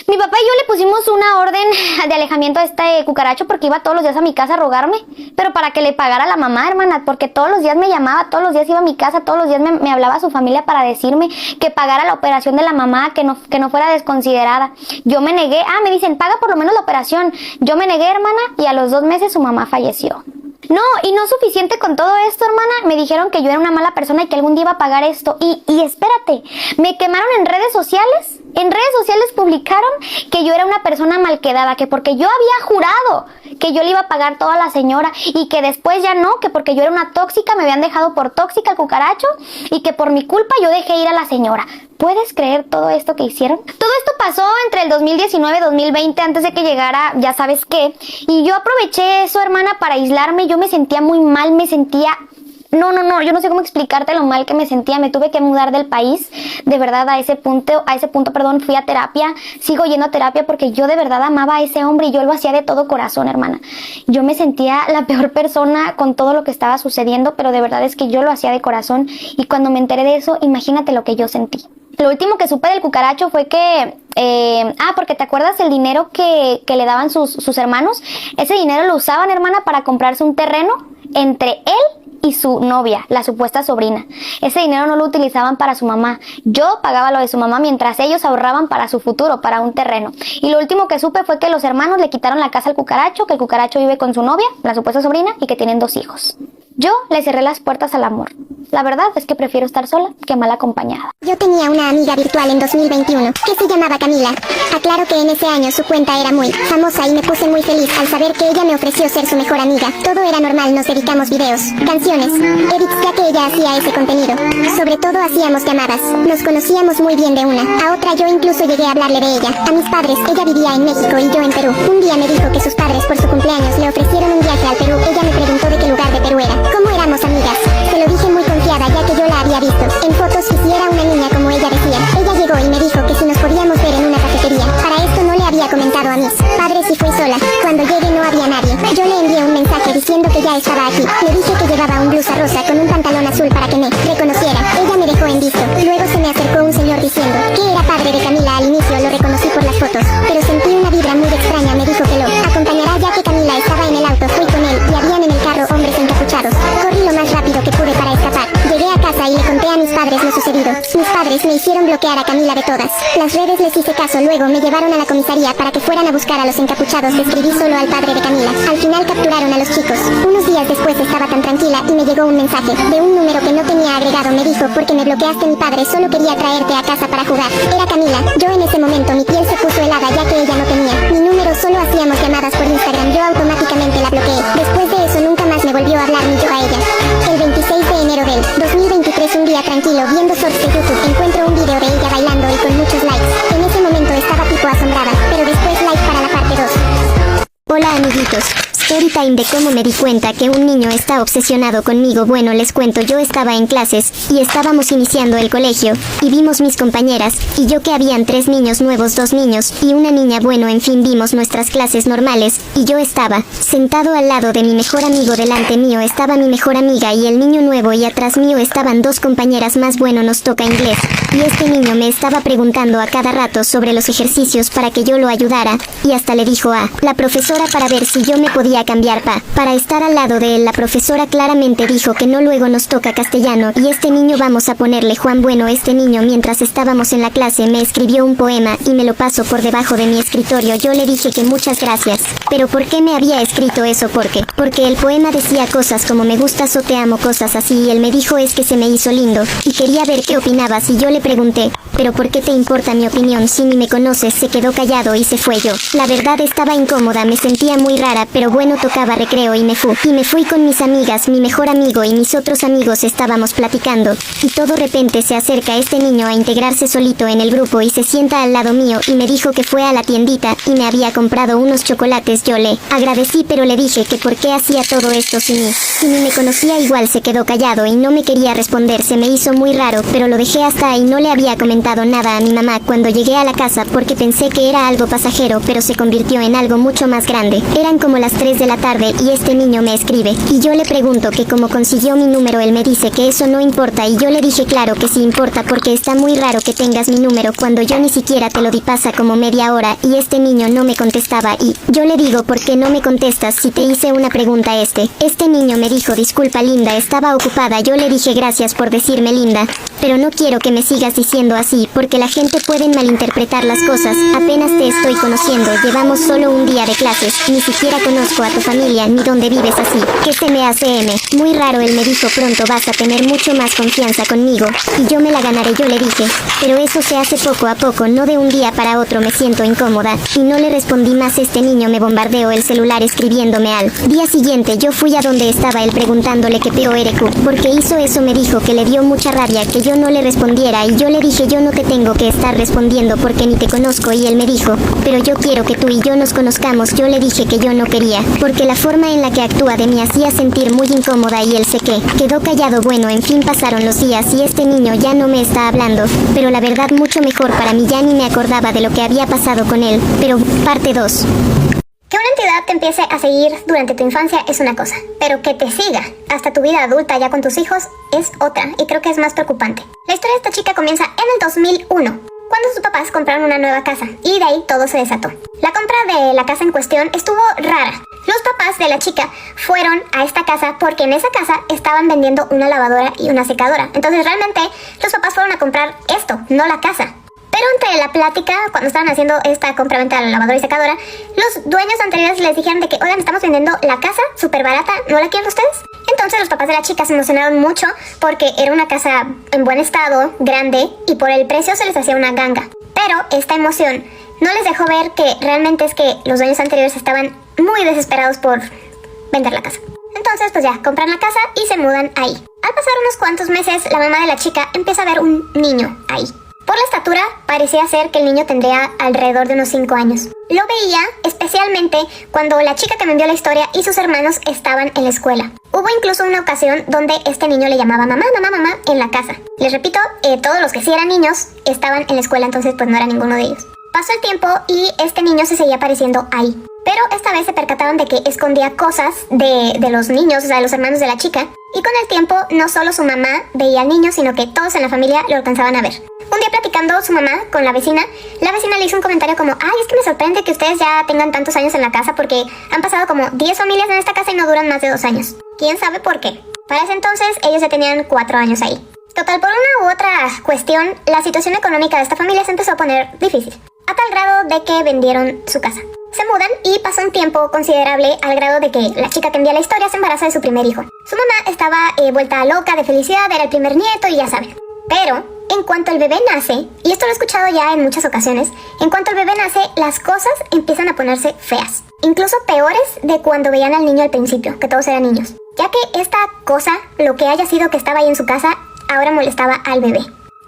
D: Mi papá y yo le pusimos una orden de alejamiento a este cucaracho porque iba todos los días a mi casa a rogarme, pero para que le pagara a la mamá, hermana, porque todos los días me llamaba, todos los días iba a mi casa, todos los días me hablaba a su familia para decirme que pagara la operación de la mamá, que no fuera desconsiderada. Yo me negué, me dicen, paga por lo menos la operación. Yo me negué, hermana, y a los 2 meses su mamá falleció. No, y no suficiente con todo esto, hermana, me dijeron que yo era una mala persona y que algún día iba a pagar esto. Y espérate, me quemaron en redes sociales. En redes sociales publicaron que yo era una persona malquedada, que porque yo había jurado que yo le iba a pagar todo a la señora y que después ya no, que porque yo era una tóxica, me habían dejado por tóxica al cucaracho y que por mi culpa yo dejé ir a la señora. ¿Puedes creer todo esto que hicieron? Todo esto pasó entre el 2019 y 2020, antes de que llegara ya sabes qué, y yo aproveché eso, hermana, para aislarme. Yo me sentía muy mal, me sentía... No, yo no sé cómo explicarte lo mal que me sentía. Me tuve que mudar del país, de verdad, a ese punto, fui a terapia, sigo yendo a terapia porque yo de verdad amaba a ese hombre y yo lo hacía de todo corazón, hermana. Yo me sentía la peor persona con todo lo que estaba sucediendo, pero de verdad es que yo lo hacía de corazón y cuando me enteré de eso, imagínate lo que yo sentí. Lo último que supe del cucaracho fue que... porque te acuerdas el dinero que le daban sus hermanos. Ese dinero lo usaban, hermana, para comprarse un terreno entre él y su novia, la supuesta sobrina. Ese dinero no lo utilizaban para su mamá. Yo pagaba lo de su mamá mientras ellos ahorraban para su futuro, para un terreno. Y lo último que supe fue que los hermanos le quitaron la casa al cucaracho, que el cucaracho vive con su novia, la supuesta sobrina, y que tienen 2 hijos. Yo le cerré las puertas al amor. La verdad es que prefiero estar sola que mal acompañada.
A: Yo tenía una amiga virtual en 2021 que se llamaba Camila. Aclaro que en ese año su cuenta era muy famosa y me puse muy feliz al saber que ella me ofreció ser su mejor amiga. Todo era normal, nos dedicamos videos, canciones, edits, ya que ella hacía ese contenido. Sobre todo hacíamos llamadas. Nos conocíamos muy bien de una a otra. Yo incluso llegué a hablarle de ella a mis padres. Ella vivía en México y yo en Perú. Un día me dijo que sus padres por su cumpleaños le ofrecieron un viaje al Perú. Ella me preguntó de qué lugar de Perú era. ¿Cómo éramos amigas? Se lo dije muy confiada ya que yo la había visto en fotos y si era una niña como ella decía. Ella llegó y me dijo que si nos podíamos ver en una cafetería. Para esto no le había comentado a mis padres y fui sola. Cuando llegué no había nadie. Yo le envié un mensaje diciendo que ya estaba aquí. Le dije que llevaba un blusa rosa con un pantalón azul para que me reconociera. Ella me dejó en visto. Luego se me acercó un señor diciendo que era padre de Camila. Al inicio lo reconocí por las fotos, pero sentí una vibra muy extraña. Me dijo que lo acompañará ya que Camila estaba en el auto. Fui con él y habían en el carro hombres encapuchados. Corrí lo más rápido que pude para escapar. Llegué a casa y le conté a mis padres lo sucedido. Mis padres me hicieron bloquear a Camila de todas las redes, les hice caso. Luego me llevaron a la comisaría para que fueran a buscar a los encapuchados. Describí solo al padre de Camila. Al final capturaron a los chicos. Unos días después estaba tan tranquila y me llegó un mensaje de un número que no tenía agregado. Me dijo, porque me bloqueaste, mi padre solo quería traerte a casa para jugar. Era Camila. Yo en ese momento mi piel se puso helada ya que ella no tenía mi número, solo hacíamos llamadas por Instagram. Yo automáticamente la bloqueé. Después de eso nunca más me volvió a hablar ni yo a ella. El 26 de enero del 2023, un día tranquilo, viendo shorts de YouTube, encuentro un video de ella bailando y con muchos likes. En ese momento estaba tipo asombrada, pero después like para la parte 2. Hola amiguitos. Storytime de cómo me di cuenta que un niño está obsesionado conmigo. Bueno, les cuento, yo estaba en clases y estábamos iniciando el colegio y vimos mis compañeras y yo que habían 3 niños nuevos, 2 niños y una niña. Bueno, en fin, vimos nuestras clases normales y yo estaba sentado al lado de mi mejor amigo. Delante mío estaba mi mejor amiga y el niño nuevo y atrás mío estaban 2 compañeras más. Bueno, nos toca inglés y este niño me estaba preguntando a cada rato sobre los ejercicios para que yo lo ayudara y hasta le dijo a la profesora para ver si yo me podía cambiar para estar al lado de él. La profesora claramente dijo que no. Luego nos toca castellano y este niño vamos a ponerle Juan. Bueno, este niño mientras estábamos en la clase me escribió un poema y me lo pasó por debajo de mi escritorio. Yo le dije que muchas gracias, pero ¿por qué me había escrito eso? Porque el poema decía cosas como me gustas o te amo, cosas así, y él me dijo es que se me hizo lindo y quería ver qué opinabas y yo le pregunté, pero ¿por qué te importa mi opinión si ni me conoces? Se quedó callado y se fue. Yo la verdad estaba incómoda, me sentía muy rara, pero bueno, tocaba recreo y me fui con mis amigas. Mi mejor amigo y mis otros amigos estábamos platicando y todo repente se acerca este niño a integrarse solito en el grupo y se sienta al lado mío y me dijo que fue a la tiendita y me había comprado unos chocolates. Yo le agradecí, pero le dije que por qué hacía todo esto si ni me conocía. Igual se quedó callado y no me quería responder. Se me hizo muy raro, pero lo dejé hasta ahí. No le había comentado nada a mi mamá cuando llegué a la casa porque pensé que era algo pasajero, pero se convirtió en algo mucho más grande. Eran como las 3 de de la tarde y este niño me escribe. Y yo le pregunto que cómo consiguió mi número. Él me dice que eso no importa y yo le dije claro que sí importa porque está muy raro que tengas mi número cuando yo ni siquiera te lo di. Pasa como media hora y este niño no me contestaba y yo le digo ¿por qué no me contestas si te hice una pregunta? Este niño me dijo disculpa linda, estaba ocupada. Yo le dije gracias por decirme linda, pero no quiero que me sigas diciendo así porque la gente puede malinterpretar las cosas. Apenas te estoy conociendo, llevamos solo un día de clases, ni siquiera conozco a tu familia ni dónde vives así. ¿Qué se me hace M? Muy raro. Él me dijo pronto vas a tener mucho más confianza conmigo y yo me la ganaré. Yo le dije, pero eso se hace poco a poco, no de un día para otro. Me siento incómoda y no le respondí más. Este niño me bombardeó el celular escribiéndome. Al día siguiente yo fui a donde estaba él preguntándole qué peor porque hizo eso. Me dijo que le dio mucha rabia que yo no le respondiera y yo le dije yo no te tengo que estar respondiendo porque ni te conozco. Y él me dijo, pero yo quiero que tú y yo nos conozcamos. Yo le dije que yo no quería porque la forma en la que actúa de mí hacía sentir muy incómoda y él se quedó callado. Bueno, en fin, pasaron los días y este niño ya no me está hablando, pero la verdad mucho mejor para mí. Ya ni me acordaba de lo que había pasado con él. Pero parte 2.
C: Que una entidad te empiece a seguir durante tu infancia es una cosa, pero que te siga hasta tu vida adulta ya con tus hijos es otra, y creo que es más preocupante. La historia de esta chica comienza en el 2001, cuando sus papás compraron una nueva casa, y de ahí todo se desató. La compra de la casa en cuestión estuvo rara. Los papás de la chica fueron a esta casa porque en esa casa estaban vendiendo una lavadora y una secadora. Entonces realmente los papás fueron a comprar esto, no la casa. Pero entre la plática, cuando estaban haciendo esta compra-venta de la lavadora y secadora, los dueños anteriores les dijeron de que, oigan, estamos vendiendo la casa súper barata, ¿no la quieren ustedes? Entonces los papás de la chica se emocionaron mucho porque era una casa en buen estado, grande, y por el precio se les hacía una ganga. Pero esta emoción no les dejó ver que realmente es que los dueños anteriores estaban muy desesperados por vender la casa. Entonces pues ya, compran la casa y se mudan ahí. Al pasar unos cuantos meses, la mamá de la chica empieza a ver un niño ahí. Por la estatura, parecía ser que el niño tendría alrededor de unos 5 años. Lo veía especialmente cuando la chica que me envió la historia y sus hermanos estaban en la escuela. Hubo incluso una ocasión donde este niño le llamaba mamá, mamá, mamá en la casa. Les repito, todos los que sí eran niños estaban en la escuela, entonces pues no era ninguno de ellos. Pasó el tiempo y este niño se seguía apareciendo ahí. Pero esta vez se percataron de que escondía cosas de los niños, o sea, de los hermanos de la chica. Y con el tiempo, no solo su mamá veía al niño, sino que todos en la familia lo alcanzaban a ver. Un día platicando su mamá con la vecina le hizo un comentario como, ay, es que me sorprende que ustedes ya tengan tantos años en la casa porque han pasado como 10 familias en esta casa y no duran más de 2 años. ¿Quién sabe por qué? Para ese entonces, ellos ya tenían 4 años ahí. Total, por una u otra cuestión, la situación económica de esta familia se empezó a poner difícil. A tal grado de que vendieron su casa. Se mudan y pasa un tiempo considerable al grado de que la chica que envía la historia se embaraza de su primer hijo. Su mamá estaba vuelta loca de felicidad, era el primer nieto y ya saben. Pero en cuanto el bebé nace, y esto lo he escuchado ya en muchas ocasiones, en cuanto el bebé nace, las cosas empiezan a ponerse feas. Incluso peores de cuando veían al niño al principio, que todos eran niños. Ya que esta cosa, lo que haya sido que estaba ahí en su casa, ahora molestaba al bebé.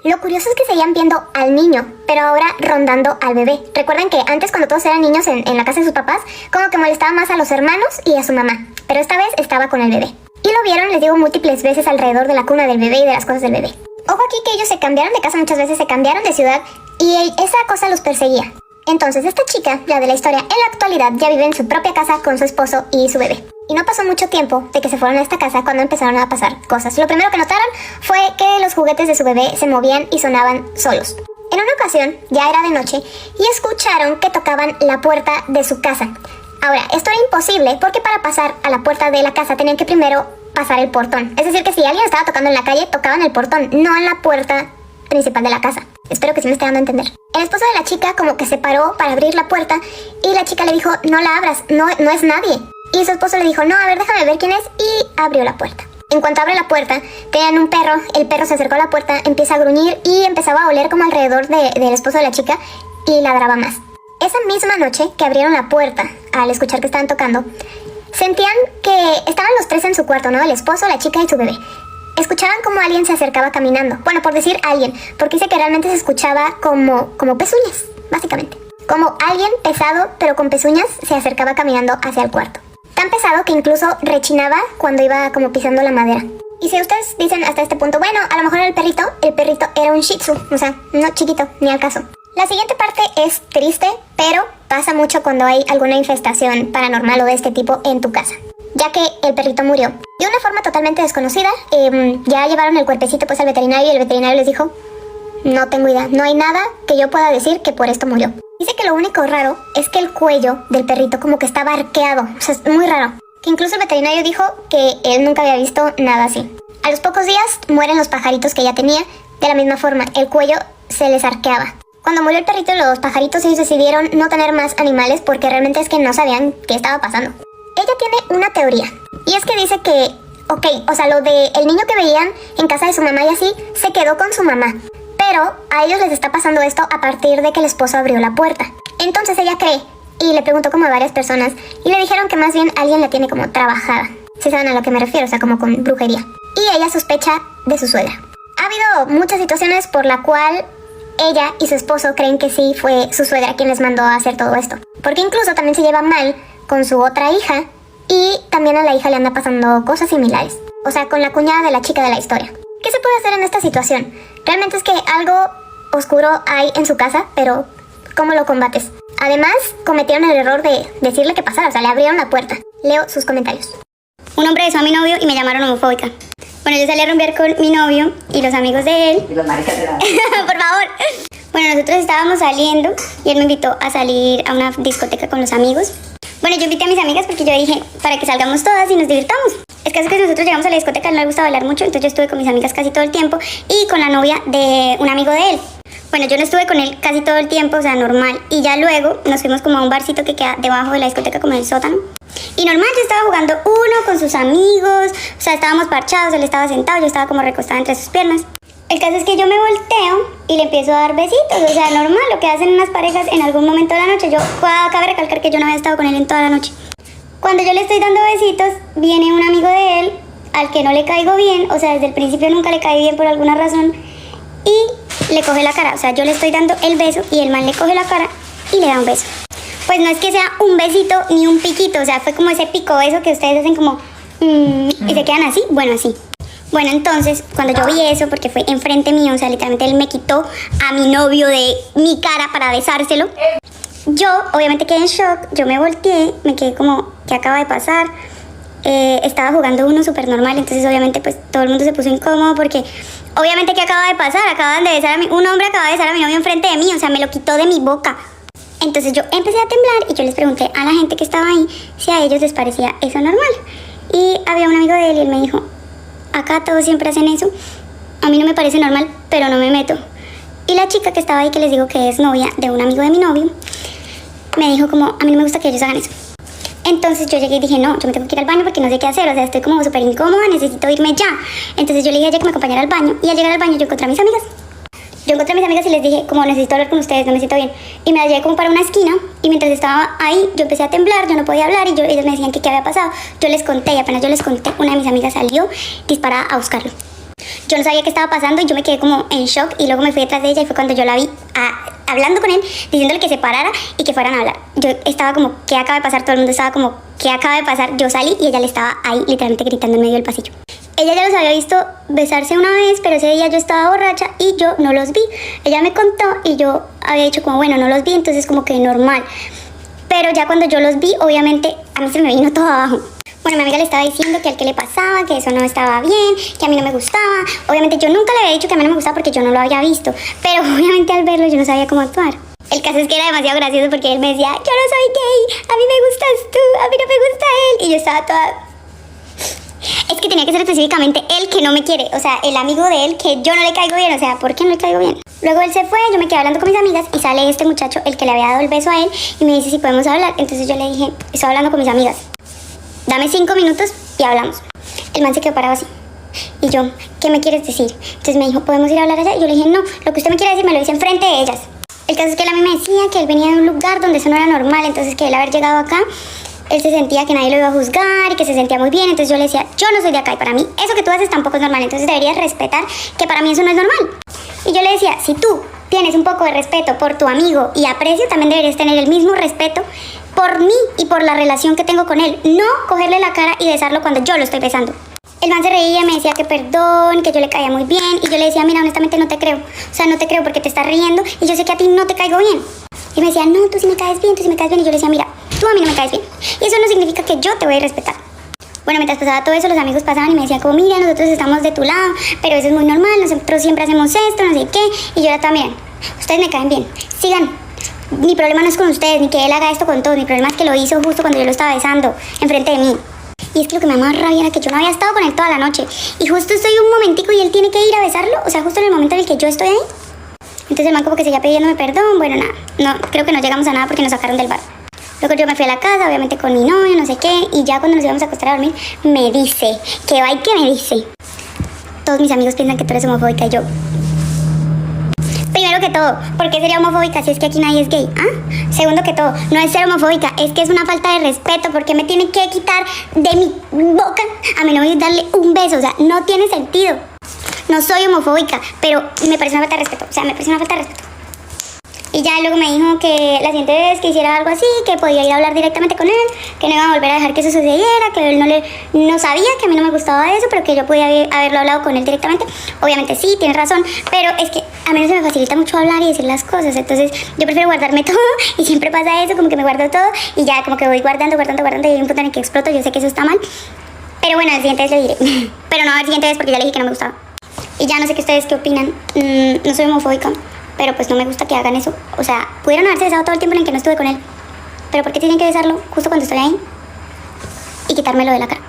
C: Lo curioso es que seguían viendo al niño, pero ahora rondando al bebé. Recuerden que antes cuando todos eran niños en la casa de sus papás, como que molestaba más a los hermanos y a su mamá. Pero esta vez estaba con el bebé. Y lo vieron, les digo, múltiples veces alrededor de la cuna del bebé y de las cosas del bebé. Ojo aquí que ellos se cambiaron de casa muchas veces, se cambiaron de ciudad y esa cosa los perseguía. Entonces esta chica, la de la historia, en la actualidad ya vive en su propia casa con su esposo y su bebé. Y no pasó mucho tiempo de que se fueron a esta casa cuando empezaron a pasar cosas. Lo primero que notaron fue que los juguetes de su bebé se movían y sonaban solos. En una ocasión, ya era de noche, y escucharon que tocaban la puerta de su casa. Ahora, esto era imposible porque para pasar a la puerta de la casa tenían que primero pasar el portón. Es decir, que si alguien estaba tocando en la calle, tocaban el portón, no en la puerta principal de la casa. Espero que sí me esté dando a entender. El esposo de la chica como que se paró para abrir la puerta y la chica le dijo, no la abras, no es nadie. Y su esposo le dijo, no, a ver, déjame ver quién es, y abrió la puerta. En cuanto abre la puerta, tenían un perro, el perro se acercó a la puerta, empieza a gruñir y empezaba a oler como alrededor del esposo de la chica y ladraba más. Esa misma noche que abrieron la puerta, al escuchar que estaban tocando, sentían que estaban los tres en su cuarto, ¿no? El esposo, la chica y su bebé. Escuchaban como alguien se acercaba caminando. Bueno, por decir alguien, porque dice que realmente se escuchaba como pezuñas, básicamente. Como alguien pesado, pero con pezuñas, se acercaba caminando hacia el cuarto. Tan pesado que incluso rechinaba cuando iba como pisando la madera. Y si ustedes dicen hasta este punto, bueno, a lo mejor era el perrito era un Shih Tzu, o sea, no chiquito, ni al caso. La siguiente parte es triste, pero
A: pasa mucho cuando hay alguna infestación paranormal o de este tipo en tu casa, ya que el perrito murió de una forma totalmente desconocida. Ya llevaron el cuerpecito pues al veterinario y el veterinario les dijo: no tengo idea, no hay nada que yo pueda decir que por esto murió. Dice que lo único raro es que el cuello del perrito como que estaba arqueado, o sea, es muy raro. Que incluso el veterinario dijo que él nunca había visto nada así. A los pocos días mueren los pajaritos que ya tenía, de la misma forma, el cuello se les arqueaba. Cuando murió el perrito, los pajaritos ellos decidieron no tener más animales porque realmente es que no sabían qué estaba pasando. Ella tiene una teoría, y es que dice que, ok, o sea, lo de el niño que veían en casa de su mamá y así, se quedó con su mamá. Pero a ellos les está pasando esto a partir de que el esposo abrió la puerta. Entonces ella cree, y le preguntó como a varias personas, y le dijeron que más bien alguien la tiene como trabajada. Si saben a lo que me refiero, o sea, como con brujería. Y ella sospecha de su suegra. Ha habido muchas situaciones por la cual ella y su esposo creen que sí fue su suegra quien les mandó a hacer todo esto. Porque incluso también se lleva mal con su otra hija, y también a la hija le anda pasando cosas similares. O sea, con la cuñada de la chica de la historia. ¿Qué se puede hacer en esta situación? Realmente es que algo oscuro hay en su casa, pero ¿cómo lo combates? Además, cometieron el error de decirle qué pasara, o sea, le abrieron la puerta. Leo sus comentarios.
B: Un hombre besó a mi novio y me llamaron homofóbica. Bueno, yo salí a rumbear con mi novio y los amigos de él.
E: Y los maricas de la...
B: Por favor. Bueno, nosotros estábamos saliendo y él me invitó a salir a una discoteca con los amigos. Bueno, yo invité a mis amigas porque yo dije, para que salgamos todas y nos divirtamos. Es que nosotros llegamos a la discoteca, no le gusta bailar mucho, entonces yo estuve con mis amigas casi todo el tiempo y con la novia de un amigo de él. Bueno, yo no estuve con él casi todo el tiempo, o sea, normal. Y ya luego nos fuimos como a un barcito que queda debajo de la discoteca, como en el sótano. Y normal, yo estaba jugando uno con sus amigos, o sea, estábamos parchados, él estaba sentado, yo estaba como recostada entre sus piernas. El caso es que yo me volteo y le empiezo a dar besitos, o sea, normal, lo que hacen unas parejas en algún momento de la noche. Cabe recalcar que yo no había estado con él en toda la noche. Cuando yo le estoy dando besitos, viene un amigo de él, al que no le caigo bien, o sea, desde el principio nunca le caí bien por alguna razón, y le coge la cara, o sea, yo le estoy dando el beso y el man le coge la cara y le da un beso. Pues no es que sea un besito ni un piquito, o sea, fue como ese pico beso que ustedes hacen como y se quedan así, bueno, así. Bueno, entonces, cuando yo vi eso, porque fue enfrente mío, o sea, literalmente él me quitó a mi novio de mi cara para besárselo. Yo, obviamente, quedé en shock, yo me volteé, me quedé como, ¿qué acaba de pasar? Estaba jugando uno súper normal, entonces obviamente pues todo el mundo se puso incómodo porque obviamente ¿qué acaba de pasar? Acaban de besar a un hombre acaba de besar a mi novio enfrente de mí, o sea, me lo quitó de mi boca. Entonces yo empecé a temblar y yo les pregunté a la gente que estaba ahí si a ellos les parecía eso normal. Y había un amigo de él y él me dijo, acá todos siempre hacen eso, a mí no me parece normal, pero no me meto. Y la chica que estaba ahí, que les digo que es novia de un amigo de mi novio, me dijo como, a mí no me gusta que ellos hagan eso. Entonces yo llegué y dije, no, yo me tengo que ir al baño porque no sé qué hacer, o sea, estoy como súper incómoda, necesito irme ya. Entonces yo le dije a ella que me acompañara al baño, y al llegar al baño yo encontré a mis amigas. Yo encontré a mis amigas y les dije, como necesito hablar con ustedes, no me siento bien. Y me la llevé como para una esquina, y mientras estaba ahí, yo empecé a temblar, yo no podía hablar, y ellos me decían que qué había pasado. Yo les conté, y apenas yo les conté, una de mis amigas salió disparada a buscarlo. Yo no sabía qué estaba pasando y yo me quedé como en shock, y luego me fui detrás de ella y fue cuando yo la vi hablando con él, diciéndole que se parara y que fueran a hablar. Yo estaba como, ¿qué acaba de pasar? Todo el mundo estaba como, ¿qué acaba de pasar? Yo salí y ella le estaba ahí literalmente gritando en medio del pasillo. Ella ya los había visto besarse una vez, pero ese día yo estaba borracha y yo no los vi. Ella me contó y yo había dicho como, bueno, no los vi, entonces como que normal. Pero ya cuando yo los vi, obviamente a mí se me vino todo abajo. Bueno, mi amiga le estaba diciendo que al que le pasaba, que eso no estaba bien, que a mí no me gustaba. Obviamente yo nunca le había dicho que a mí no me gustaba porque yo no lo había visto. Pero obviamente al verlo yo no sabía cómo actuar. El caso es que era demasiado gracioso porque él me decía, yo no soy gay, a mí me gustas tú, a mí no me gusta él. Y yo estaba toda... Es que tenía que ser específicamente él que no me quiere, o sea, el amigo de él que yo no le caigo bien, o sea, ¿por qué no le caigo bien? Luego él se fue, yo me quedé hablando con mis amigas y sale este muchacho, el que le había dado el beso a él, y me dice si podemos hablar. Entonces yo le dije, estoy hablando con mis amigas, dame 5 minutos y hablamos. El man se quedó parado así. Y yo, ¿qué me quieres decir? Entonces me dijo, ¿podemos ir a hablar allá? Y yo le dije, no, lo que usted me quiere decir me lo dice enfrente de ellas. El caso es que él a mí me decía que él venía de un lugar donde eso no era normal, entonces que él haber llegado acá, él se sentía que nadie lo iba a juzgar y que se sentía muy bien. Entonces yo le decía, yo no soy de acá y para mí eso que tú haces tampoco es normal, entonces deberías respetar que para mí eso no es normal. Y yo le decía, si tú tienes un poco de respeto por tu amigo y aprecio, también deberías tener el mismo respeto por mí y por la relación que tengo con él, no cogerle la cara y besarlo cuando yo lo estoy besando. El man se reía, me decía que perdón, que yo le caía muy bien, y yo le decía, mira, honestamente no te creo, o sea, no te creo porque te estás riendo y yo sé que a ti no te caigo bien. Y me decía, no, tú sí me caes bien, tú sí me caes bien. Y yo le decía, mira, tú a mí no me caes bien. Y eso no significa que yo te voy a respetar. Bueno, mientras pasaba todo eso, los amigos pasaban y me decían como, mira, nosotros estamos de tu lado, pero eso es muy normal, nosotros siempre hacemos esto, no sé qué. Y yo era también, ustedes me caen bien, sigan. Mi problema no es con ustedes, ni que él haga esto con todos, mi problema es que lo hizo justo cuando yo lo estaba besando, enfrente de mí. Y es que lo que me da más rabia era que yo no había estado con él toda la noche. Y justo estoy un momentico y él tiene que ir a besarlo, o sea, justo en el momento en el que yo estoy ahí. Entonces el man como que seguía pidiéndome perdón, bueno, nada, no, creo que no llegamos a nada porque nos sacaron del bar. Luego yo me fui a la casa, obviamente con mi novio, no sé qué, y ya cuando nos íbamos a acostar a dormir, me dice, que va y que me dice, todos mis amigos piensan que tú eres homofóbica. Y yo, primero que todo, ¿por qué sería homofóbica si es que aquí nadie es gay? ¿Ah? Segundo que todo, no es ser homofóbica, es que es una falta de respeto, porque me tienen que quitar de mi boca a mi novio y darle un beso, o sea, no tiene sentido. No soy homofóbica, pero me parece una falta de respeto, o sea, me parece una falta de respeto. Y ya luego me dijo que la siguiente vez que hiciera algo así, que podía ir a hablar directamente con él, que no iba a volver a dejar que eso sucediera, que él no sabía, que a mí no me gustaba eso, pero que yo podía haberlo hablado con él directamente. Obviamente sí, tienes razón, pero es que a mí no se me facilita mucho hablar y decir las cosas, entonces yo prefiero guardarme todo y siempre pasa eso, como que me guardo todo y ya como que voy guardando y hay un punto en el que exploto. Yo sé que eso está mal, pero bueno, al siguiente vez lo diré, pero no al siguiente vez porque ya le dije que no me gustaba. Y ya no sé qué ustedes qué opinan. No soy homofóbica, pero pues no me gusta que hagan eso. O sea, pudieron haberse besado todo el tiempo en el que no estuve con él, pero ¿por qué tienen que besarlo justo cuando estoy ahí? Y quitármelo de la cara.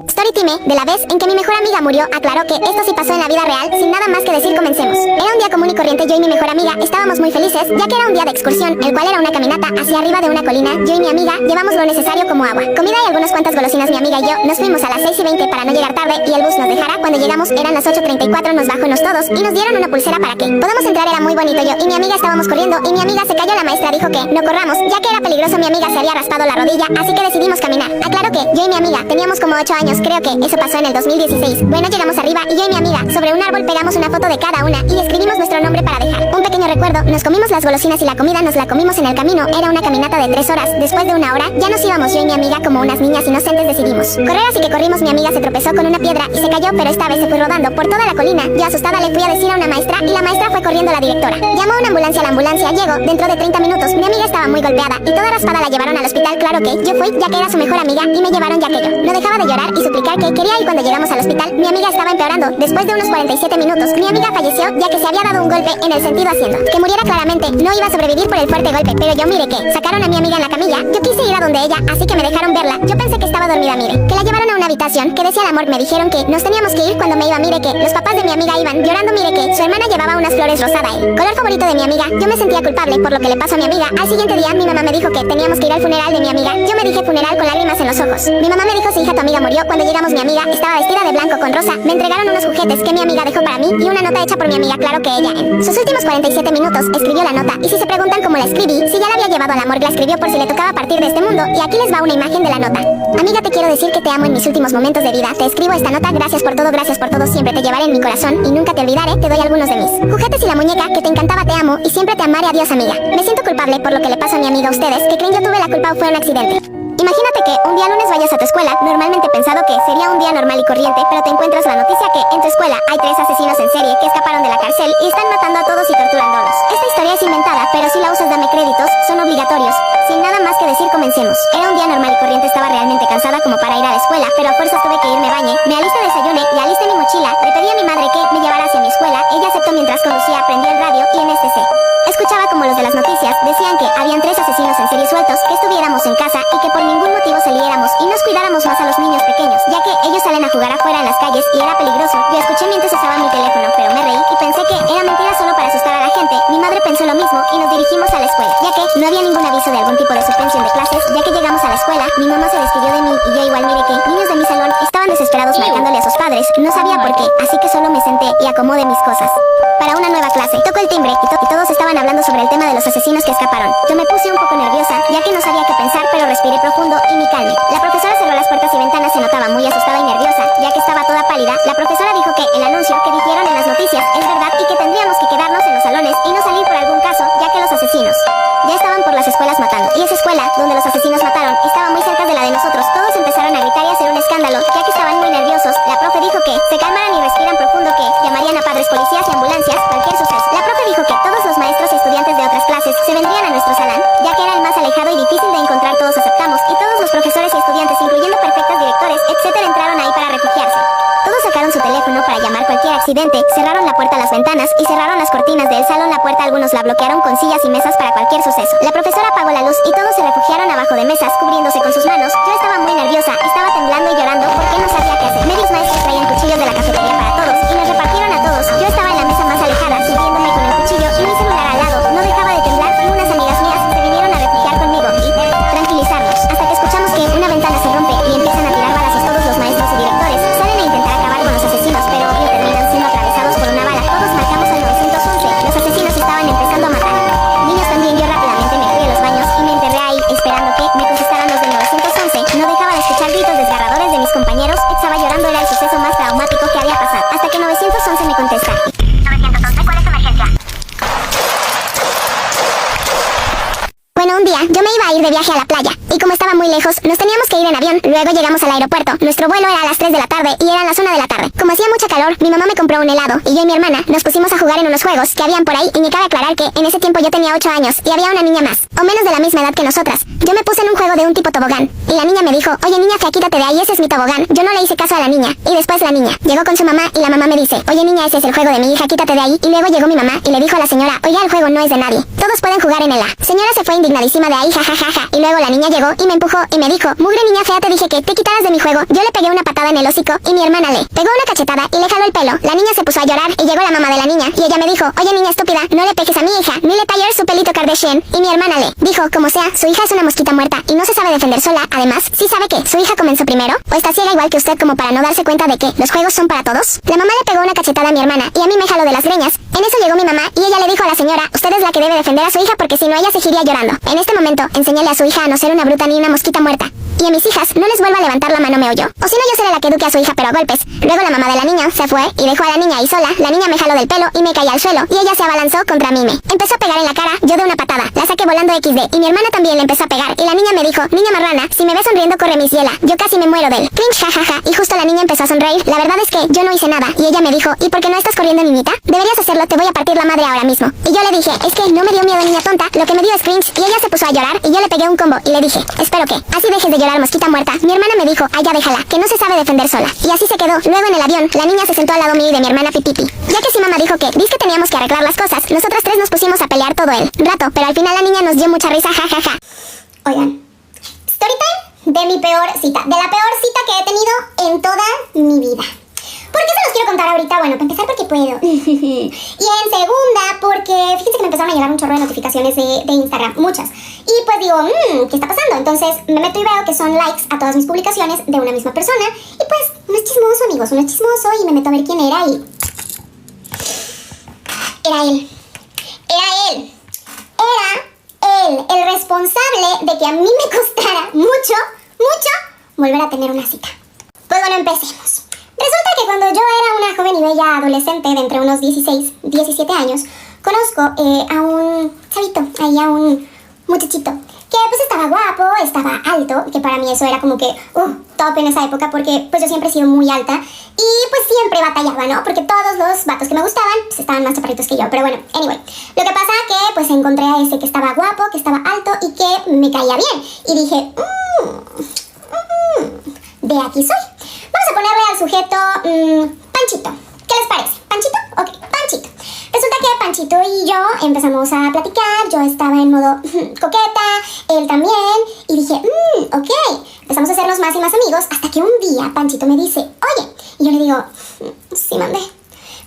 A: Storytime, de la vez en que mi mejor amiga murió, aclaró que esto sí pasó en la vida real. Sin nada más que decir, comencemos. Era un día común y corriente. Yo y mi mejor amiga estábamos muy felices, ya que era un día de excursión, el cual era una caminata hacia arriba de una colina. Yo y mi amiga llevamos lo necesario como agua, comida y algunas cuantas golosinas. Mi amiga y yo nos fuimos a las 6:20 para no llegar tarde y el bus nos dejara. Cuando llegamos eran las 8:34, nos bajamos todos y nos dieron una pulsera para que podamos entrar. Era muy bonito. Yo y mi amiga estábamos corriendo y mi amiga se cayó. La maestra dijo que no corramos, ya que era peligroso. Mi amiga se había raspado la rodilla, así que decidimos caminar. Aclaro que yo y mi amiga teníamos como 8 años, creo que eso pasó en el 2016. Bueno, llegamos arriba y yo y mi amiga sobre un árbol pegamos una foto de cada una y escribimos nuestro nombre para dejar un pequeño recuerdo. Nos comimos las golosinas y la comida nos la comimos en el camino. Era una caminata de 3 horas. Después de 1 hora ya nos íbamos. Yo y mi amiga, como unas niñas inocentes, decidimos correr, así que corrimos. Mi amiga se tropezó con una piedra y se cayó, pero esta vez se fue rodando por toda la colina. Yo asustada le fui a decir a una maestra y la maestra fue corriendo a la directora. Llamó a una ambulancia. La ambulancia llegó dentro de 30 minutos. Mi amiga estaba muy golpeada y toda raspada. La llevaron al hospital. Claro que yo fui, ya que era su mejor amiga, y me llevaron ya que yo no dejaba de llorar y suplicar que quería ir. Cuando llegamos al hospital, mi amiga estaba empeorando. Después de unos 47 minutos, mi amiga falleció, ya que se había dado un golpe en el sentido haciendo que muriera. Claramente no iba a sobrevivir por el fuerte golpe, pero yo mire que sacaron a mi amiga en la camilla. Yo quise ir a donde ella, así que me dejaron verla. Yo pensé que estaba dormida, mire, que la llevaron a una habitación que decía el amor. Me dijeron que nos teníamos que ir. Cuando me iba, mire que los papás de mi amiga iban llorando. Mire que su hermana llevaba unas flores rosada, el color favorito de mi amiga. Yo me sentía culpable por lo que le pasó a mi amiga. Al siguiente día mi mamá me dijo que teníamos que ir al funeral de mi amiga. Yo me dije funeral con lágrimas en los ojos. Mi mamá me dijo, si hija, tu amiga murió. Cuando llegamos, mi amiga estaba vestida de blanco con rosa. Me entregaron unos juguetes que mi amiga dejó para mí y una nota hecha por mi amiga. Claro que ella en sus últimos 47 minutos escribió la nota. Y si se preguntan cómo la escribí, si ya la había llevado al amor, la escribió por si le tocaba partir de este mundo. Y aquí les va una imagen de la nota. Amiga, te quiero decir que te amo en mis últimos momentos de vida. Te escribo esta nota. Gracias por todo, siempre te llevaré en mi corazón y nunca te olvidaré. Te doy algunos de mis juguetes y la muñeca que te encantaba. Te amo y siempre te amaré. Adiós, amiga. Me siento culpable por lo que le pasó a mi amiga. Ustedes que creen yo tuve la culpa o fue un accidente. Imagínate que un día lunes vayas a tu escuela, normalmente pensado que sería un día normal y corriente, pero te encuentras la noticia que en tu escuela hay 3 asesinos en serie que escaparon de la cárcel y están matando a todos y torturándolos. Esta historia es inventada, pero si la usas, dame créditos, son obligatorios. Sin nada más que decir, comencemos. Era un día normal y corriente, estaba realmente cansada como para ir a la escuela, pero a fuerzas tuve que ir. Me bañé, me alisté, desayuné y alisté mi mochila. Le pedí a mi madre que me llevara hacia mi escuela. Ella aceptó. Mientras conducía, prendí el radio y en escuchaba como los de las noticias decían que habían 3 asesinos en serie sueltos, que estuviéramos en casa y que por ningún motivo saliéramos y nos cuidáramos más a los niños pequeños, ya que ellos salen a jugar afuera en las calles y era peligroso. Yo escuché mientras usaba mi teléfono, pero me reí y pensé que era mentira solo para asustar a la gente. Mi madre pensó lo mismo y nos dirigimos a la escuela, ya que no había ningún aviso de algún tipo de suspensión de clases. Ya que llegamos a la escuela, mi mamá se despidió de mí y yo igual. Mire que niños de mi salón estaban desesperados marcándole a sus padres. No sabía por qué, así que solo me senté y acomodé mis cosas para una nueva clase. Tocó el timbre y todos estaban hablando sobre el tema de los asesinos que escaparon. Yo me puse un poco nerviosa, ya que no sabía qué pensar, pero respiré profundo y me calmé. La profesora cerró las puertas y ventanas. Se notaba muy asustada y nerviosa, ya que estaba toda pálida. La profesora dijo que el anuncio que dijeron en las noticias es verdad y que tendríamos que quedarnos en los salones y no salir por algún caso, ya que los asesinos ya estaban por las escuelas matando. Y esa escuela donde los asesinos mataron estaba muy cerca de la de nosotros. Todos empezaron a gritar y a hacer un escándalo, ya que estaban muy nerviosos. La profe dijo que se calmaran y respiran profundo, que llamarían a padres, policías y ambulancias, cualquier suceso. La profe dijo que todos los maestros y estudiantes de otras clases accidente, cerraron la puerta a las ventanas y cerraron las cortinas del salón. La puerta algunos la bloquearon con sillas y mesas para cualquier suceso. La profesora apagó la luz y todos se refugiaron abajo de mesas, cubriéndose con sus manos. Yo estaba muy nerviosa, estaba temblando y llorando porque no sabía qué hacer. Medios maestros traían cuchillos de la cafetería para todos y nos repartieron a todos. Yo estaba en la mesa más alejada, sirviéndome con el cuchillo y mi celular al lado. No dejaba de temblar y unas amigas mías se vinieron a refugiar conmigo y tranquilizarnos, hasta que escuchamos que una ventana se rompe y empiezan a tirar balazos todos los maestros y directores. Salen a intentar acabar con los asesinos, pero obvio terminan siendo atravesados por una bala. Todos marcamos al 911. Los asesinos estaban empezando a matar. Niños también. Yo rápidamente me fui a los baños y me enterré ahí, esperando que me contestaran los del 911. No dejaba de escuchar gritos desgarradores de mis compañeros. Estaba llorando, era el suceso más traumático que había pasado. Hasta que 911 me contesta.
C: 911, ¿cuál es tu emergencia?
A: Bueno, un día yo me iba a ir de viaje a la playa y como estaba muy lejos, nos teníamos que ir en avión. Luego llegamos al aeropuerto. Nuestro vuelo era a las 3 de la tarde y eran las 1 de la tarde. Como hacía mucha calor, mi mamá me compró un helado y yo y mi hermana nos pusimos a jugar en unos juegos que habían por ahí y me cabe aclarar que en ese tiempo yo tenía 8 años y había una niña más, o menos de la misma edad que nosotras. Yo me puse en un juego de un tipo tobogán y la niña me dijo, oye niña fea, quítate de ahí, ese es mi tobogán. Yo no le hice caso a la niña y después la niña llegó con su mamá y la mamá me dice, oye niña, ese es el juego de mi hija, quítate de ahí. Y luego llegó mi mamá y le dijo a la señora, oiga, el juego no es de nadie, todos pueden jugar en él. Señora se fue indignadísima de ahí, jajajaja. Y luego la niña llegó y me empujó y me dijo, mugre niña fea, te dije que te quitaras de mi juego. Yo le pegué una patada en el hocico y mi hermana le pegó una cachetada y le jaló el pelo. La niña se puso a llorar y llegó la mamá de la niña y ella me dijo, oye niña estúpida, no le pegues a mi hija, ni le talles su pelito Kardashian. Y mi hermana le dijo, como sea, su hija es una mosquita muerta y no se sabe defender sola. Además, ¿sí sabe que su hija comenzó primero? ¿O está ciega igual que usted como para no darse cuenta de que los juegos son para todos? La mamá le pegó una cachetada a mi hermana y a mí me jaló de las greñas. En eso llegó mi mamá y ella le dijo a la señora, usted es la que debe defender a su hija porque si no ella seguiría llorando. En este momento, enséñale a su hija a no ser una bruta ni una mosquita muerta. Y a mis hijas no les vuelva a levantar la mano, ¿me oyó? O si no, yo seré la que eduque a su hija pero a golpes. Luego la mamá de la niña se fue y dejó a la niña ahí sola. La niña me jaló del pelo y me caí al suelo y ella se abalanzó contra mí. Me empezó a pegar en la cara, yo de una patada, la saqué volando XD y mi hermana también le empezó a pegar y la niña me dijo, niña marrana, si me ves sonriendo corre mis hiela. Yo casi me muero del cringe, jajaja. Y justo la niña empezó a sonreír. La verdad es que yo no hice nada y ella me dijo, ¿y por qué no estás corriendo, niñita? Deberías hacerlo, te voy a partir la madre ahora mismo. Y yo le dije, es que no me dio miedo, niña tonta, lo que me dio es cringe. Y ella se puso a llorar y yo le pegué un combo y le dije, espero que así dejes de llorar, mosquita muerta. Mi hermana me dijo, ay ya déjala, que no se sabe defender sola. Y así se quedó. Luego en el avión, la niña se sentó al lado mío y de mi hermana Pipipi. Ya que si mamá dijo que dice que teníamos que arreglar las cosas, nosotras tres nos pusimos a pelear todo el rato, pero al final la niña nos dio mucha risa, jajaja.
C: Oigan, storytime de mi peor cita, de la peor cita que he tenido en toda mi vida. ¿Por qué se los quiero contar ahorita? Bueno, para empezar porque puedo. Y en segunda porque fíjense que me empezaron a llegar un chorro de notificaciones de Instagram, muchas. Y pues digo, ¿qué está pasando? Entonces me meto y veo que son likes a todas mis publicaciones de una misma persona. Y pues uno es chismoso, amigos, uno es chismoso y me meto a ver quién era y... Era él. Era él. Era él el responsable de que a mí me costara mucho volver a tener una cita. Pues bueno, empecemos. Resulta que cuando yo era una joven y bella adolescente de entre unos 16, 17 años, conozco a un chavito, ahí a un muchachito, que pues estaba guapo, estaba alto, que para mí eso era como que top en esa época porque pues yo siempre he sido muy alta y pues siempre batallaba, ¿no? Porque todos los vatos que me gustaban pues estaban más chaparritos que yo, pero bueno, anyway. Lo que pasa que pues encontré a ese que estaba guapo, que estaba alto y que me caía bien y dije, de aquí soy. Vamos a ponerle al sujeto Panchito. ¿Qué les parece? ¿Panchito? Ok, Panchito. Resulta que Panchito y yo empezamos a platicar. Yo estaba en modo coqueta, él también. Y dije, ok. Empezamos a hacernos más y más amigos hasta que un día Panchito me dice, oye. Y yo le digo, sí, mandé.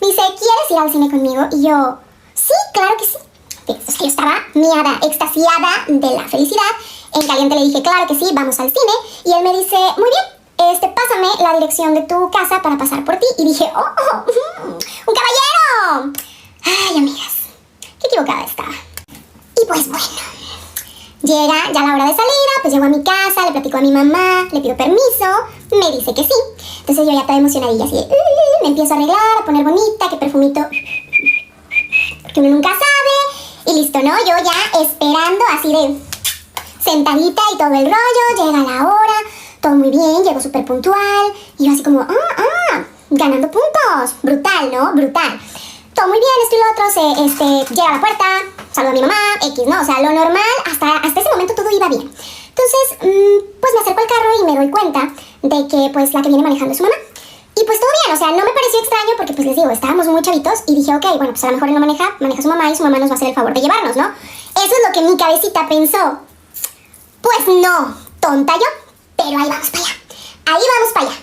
C: Me dice, ¿quieres ir al cine conmigo? Y yo, sí, claro que sí. Es que yo estaba miada, extasiada de la felicidad. En caliente le dije, claro que sí, vamos al cine. Y él me dice, muy bien. Pásame la dirección de tu casa para pasar por ti. Y dije, ¡un caballero! Ay, amigas, qué equivocada estaba. Y pues bueno, llega ya la hora de salida, pues llego a mi casa, le platico a mi mamá, le pido permiso, me dice que sí. Entonces yo ya toda emocionadilla, así me empiezo a arreglar, a poner bonita, que perfumito, porque uno nunca sabe. Y listo, ¿no? Yo ya esperando así de sentadita y todo el rollo, llega la hora. Todo muy bien, llego súper puntual. Y yo así como, ganando puntos. Brutal, ¿no? Brutal. Todo muy bien, esto y lo otro. Llega a la puerta, saludo a mi mamá, X, ¿no? O sea, lo normal, hasta ese momento todo iba bien. Entonces, pues me acerco al carro y me doy cuenta de que, pues, la que viene manejando es su mamá. Y Y pues todo bien, o sea, no me pareció extraño porque pues les digo, estábamos muy chavitos y dije, ok, bueno, pues a lo mejor él no maneja su mamá y su mamá nos va a hacer el favor de llevarnos, ¿no? Eso es lo que mi cabecita pensó. Pues no, tonta yo, pero ahí vamos para allá. Ahí vamos para allá.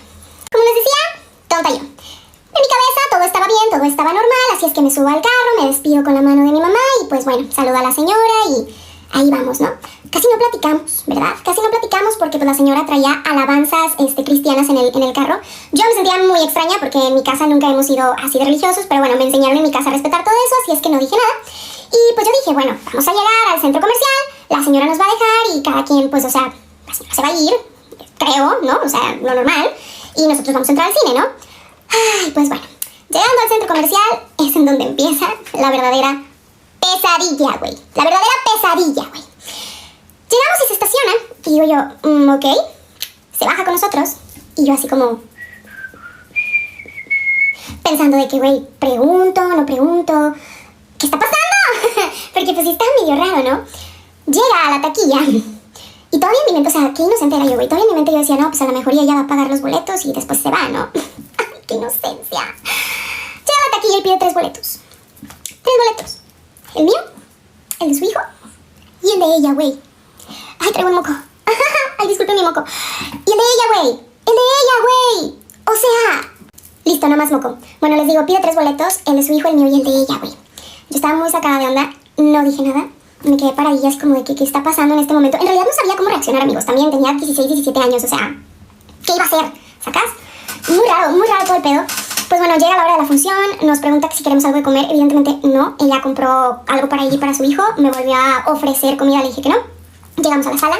C: Como les decía, tonta yo. En mi cabeza todo estaba bien, todo estaba normal, así es que me subo al carro, me despido con la mano de mi mamá y pues bueno, saludo a la señora y ahí vamos, ¿no? Casi no platicamos, ¿verdad? Casi no platicamos porque pues la señora traía alabanzas cristianas en el carro. Yo me sentía muy extraña porque en mi casa nunca hemos sido así de religiosos, pero bueno, me enseñaron en mi casa a respetar todo eso, así es que no dije nada. Y pues yo dije, bueno, vamos a llegar al centro comercial, la señora nos va a dejar y cada quien, pues, o sea, la señora se va a ir, creo, ¿no? O sea, lo normal, y nosotros vamos a entrar al cine, ¿no? Ay, pues bueno, llegando al centro comercial es en donde empieza la verdadera pesadilla, güey. La verdadera pesadilla, güey. Llegamos y se estaciona y digo yo, ok, se baja con nosotros y yo así como pensando de que, güey, pregunto, no pregunto, ¿qué está pasando? Porque pues sí está medio raro, ¿no? Llega a la taquilla y todavía en mi mente, o sea, qué inocente era yo, güey. Todavía en mi mente yo decía, no, pues a lo mejor ella va a pagar los boletos y después se va, ¿no? ¡Ay, qué inocencia! Llega a la taquilla y pide 3 boletos. 3 boletos. El mío, el de su hijo y el de ella, güey. Ay, traigo un moco. Ay, disculpen mi moco. Y el de ella, güey. El de ella, güey. O sea, listo, no más moco. Bueno, les digo, pide 3 boletos, el de su hijo, el mío y el de ella, güey. Yo estaba muy sacada de onda, no dije nada. Me quedé paradilla, así como de que qué está pasando en este momento. En realidad no sabía cómo reaccionar, amigos. También tenía 16, 17 años, o sea, ¿qué iba a hacer? ¿Sacas? Muy raro todo el pedo. Pues bueno, llega la hora de la función, nos pregunta que si queremos algo de comer. Evidentemente no, ella compró algo para ella y para su hijo. Me volvió a ofrecer comida, le dije que no. Llegamos a la sala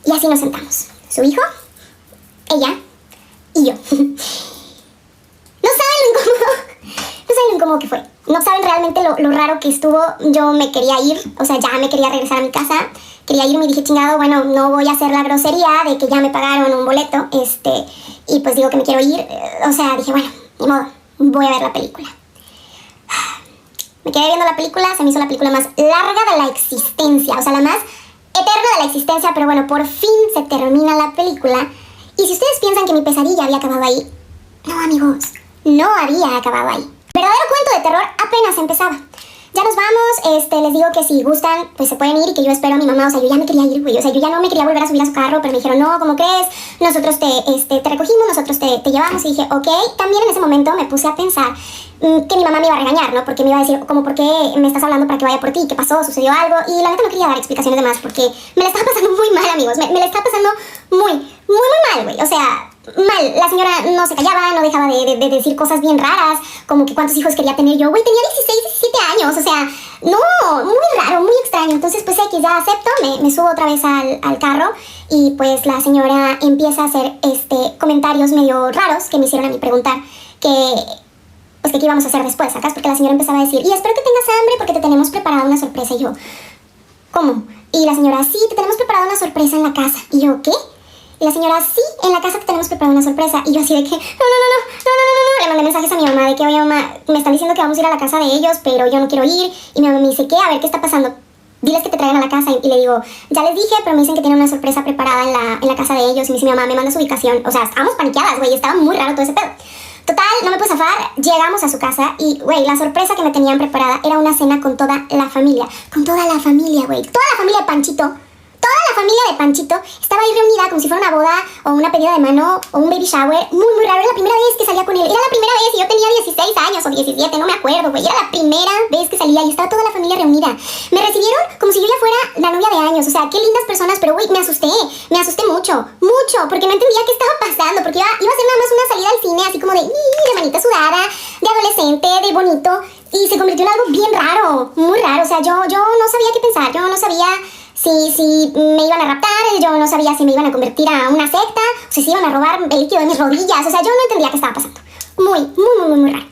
C: y así nos sentamos. Su hijo, ella y yo. No saben lo incómodo que fue. No saben realmente lo raro que estuvo. Yo me quería ir, o sea, ya me quería regresar a mi casa. Quería irme y dije, chingado, bueno, no voy a hacer la grosería de que ya me pagaron un boleto, y pues digo que me quiero ir. O sea, dije, bueno, ni modo, voy a ver la película. Me quedé viendo la película, se me hizo la película más larga de la existencia, o sea, la más eterna de la existencia, pero bueno, por fin se termina la película. Y si ustedes piensan que mi pesadilla había acabado ahí, no, amigos, no había acabado ahí. Verdadero cuento de terror apenas empezaba. Ya nos vamos, les digo que si gustan, pues se pueden ir y que yo espero a mi mamá. O sea, yo ya me quería ir, güey. O sea, yo ya no me quería volver a subir a su carro, pero me dijeron, no, ¿cómo crees? Nosotros te recogimos, nosotros te llevamos. Y dije, ok. También en ese momento me puse a pensar que mi mamá me iba a regañar, ¿no? Porque me iba a decir, como, ¿por qué me estás hablando para que vaya por ti? ¿Qué pasó? ¿Sucedió algo? Y la neta no quería dar explicaciones de más porque me la estaba pasando muy mal, amigos. Me la estaba pasando muy mal, güey. O sea, mal. La señora no se callaba, no dejaba de decir cosas bien raras, como que cuántos hijos quería tener yo. Güey, tenía 16, 17 años, o sea, no, muy raro, muy extraño. Entonces, pues X, ya acepto, me subo otra vez al carro y pues la señora empieza a hacer comentarios medio raros que me hicieron a mí preguntar pues que qué íbamos a hacer después, ¿sacas? Porque la señora empezaba a decir, y espero que tengas hambre porque te tenemos preparada una sorpresa. Y yo, ¿cómo? Y la señora, sí, te tenemos preparada una sorpresa en la casa. Y yo, ¿qué? Y la señora, sí, en la casa te tenemos preparada una sorpresa. Y yo así de que, no. Le mandé mensajes a mi mamá de que, oye, mamá, me están diciendo que vamos a ir a la casa de ellos, pero yo no quiero ir. Y mi mamá me dice, ¿qué? A ver, ¿qué está pasando? Diles que te traigan a la casa. Y le digo, ya les dije, pero me dicen que tienen una sorpresa preparada en la casa de ellos. Y me dice mi mamá, me manda su ubicación. O sea, estábamos paniqueadas, güey, estaba muy raro todo ese pedo. Total, no me pude zafar, llegamos a su casa y, güey, la sorpresa que me tenían preparada era una cena con toda la familia. Con toda la familia, güey. Toda la familia de Panchito. Toda la familia de Panchito estaba ahí reunida como si fuera una boda o una pedida de mano o un baby shower. Muy raro. Era la primera vez que salía con él. Era la primera vez y yo tenía 16 años o 17, no me acuerdo, güey. Era la primera vez que salía y estaba toda la familia reunida. Me recibieron como si yo ya fuera la novia de años. O sea, qué lindas personas, pero, güey, me asusté mucho, porque no entendía qué estaba pasando. Porque iba a ser nada más una salida al cine así como de manita sudada, de adolescente, de bonito. Y se convirtió en algo bien raro, muy raro. O sea, yo no sabía qué pensar, yo no sabía si me iban a raptar, yo no sabía si me iban a convertir a una secta, o si se iban a robar el líquido de mis rodillas. O sea, yo no entendía qué estaba pasando. Muy raro.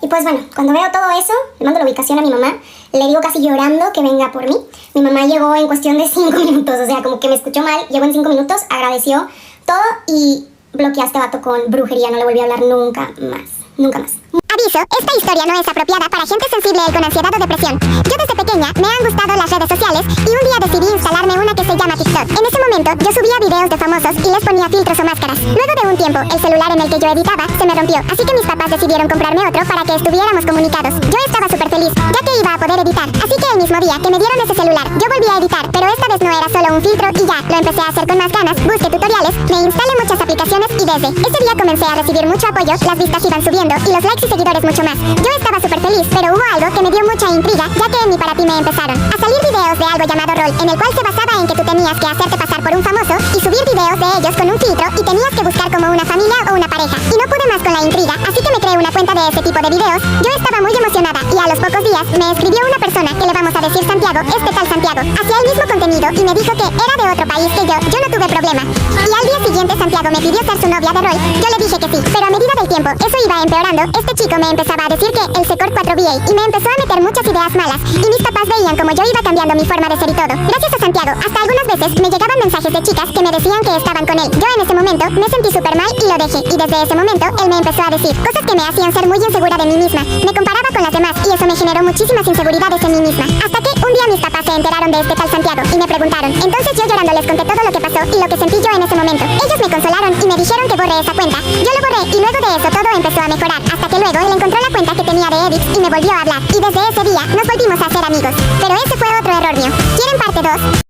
C: Y pues bueno, cuando veo todo eso, le mando la ubicación a mi mamá, le digo casi llorando que venga por mí. Mi mamá llegó en cuestión de 5 minutos, o sea, como que me escuchó mal, llegó en 5 minutos, agradeció todo y bloqueé a este vato con brujería, no le volví a hablar nunca más.
A: Aviso, esta historia no es apropiada para gente sensible con ansiedad o depresión. Yo desde pequeña me han gustado las redes sociales y un día decidí instalarme una que se llama TikTok. En ese momento yo subía videos de famosos y les ponía filtros o máscaras. Luego de un tiempo, el celular en el que yo editaba se me rompió, así que mis papás decidieron comprarme otro para que estuviéramos comunicados. Yo estaba súper feliz, ya que iba a poder editar, así que el mismo día que me dieron ese celular, yo volví a editar, pero esta vez no era solo un filtro y ya, lo empecé a hacer con más ganas, busqué tutoriales, me instalé muchas aplicaciones y desde ese día comencé a recibir mucho apoyo, las vistas iban subiendo y los likes y seguidores mucho más. Yo estaba súper feliz, pero hubo algo que me dio mucha intriga, ya que en mi para ti me empezaron a salir videos de algo llamado rol, en el cual se basaba en que tú tenías que hacerte pasar por un famoso y subir videos de ellos con un filtro y tenías que buscar como una familia o una pareja. Y no pude más con la intriga, así que me creé una cuenta de ese tipo de videos. Yo estaba muy emocionada y a los pocos días me escribió una persona que le vamos a decir Santiago, este tal Santiago, hacía el mismo contenido y me dijo que era de otro país que yo no tuve problema. Y al día siguiente Santiago me pidió ser su novia de rol, yo le dije que sí, pero a medida del tiempo eso iba empeorando, este chico me empezaba a decir que el Secor 4VA y me empezó a meter muchas ideas malas y mis papás veían como yo iba cambiando mi forma de ser y todo. Gracias a Santiago, hasta algunas veces me llegaban mensajes de chicas que me decían que estaban con él. Yo en ese momento me sentí súper mal y lo dejé, y desde ese momento él me empezó a decir cosas que me hacían ser muy insegura de mí misma. Me comparaba con las demás y eso me generó muchísimas inseguridades en mí misma. Hasta que un día mis papás se enteraron de este tal Santiago y me preguntaron. Entonces yo llorando les conté todo lo que pasó y lo que sentí yo en ese momento. Ellos me consolaron y me dijeron que borré esa cuenta. Yo lo borré y luego de eso todo empezó a mejorar, hasta que luego él encontró la cuenta que tenía de edits y me volvió a hablar. Y desde ese día nos volvimos a ser amigos. Pero ese fue otro error mío. ¿Quieren parte 2?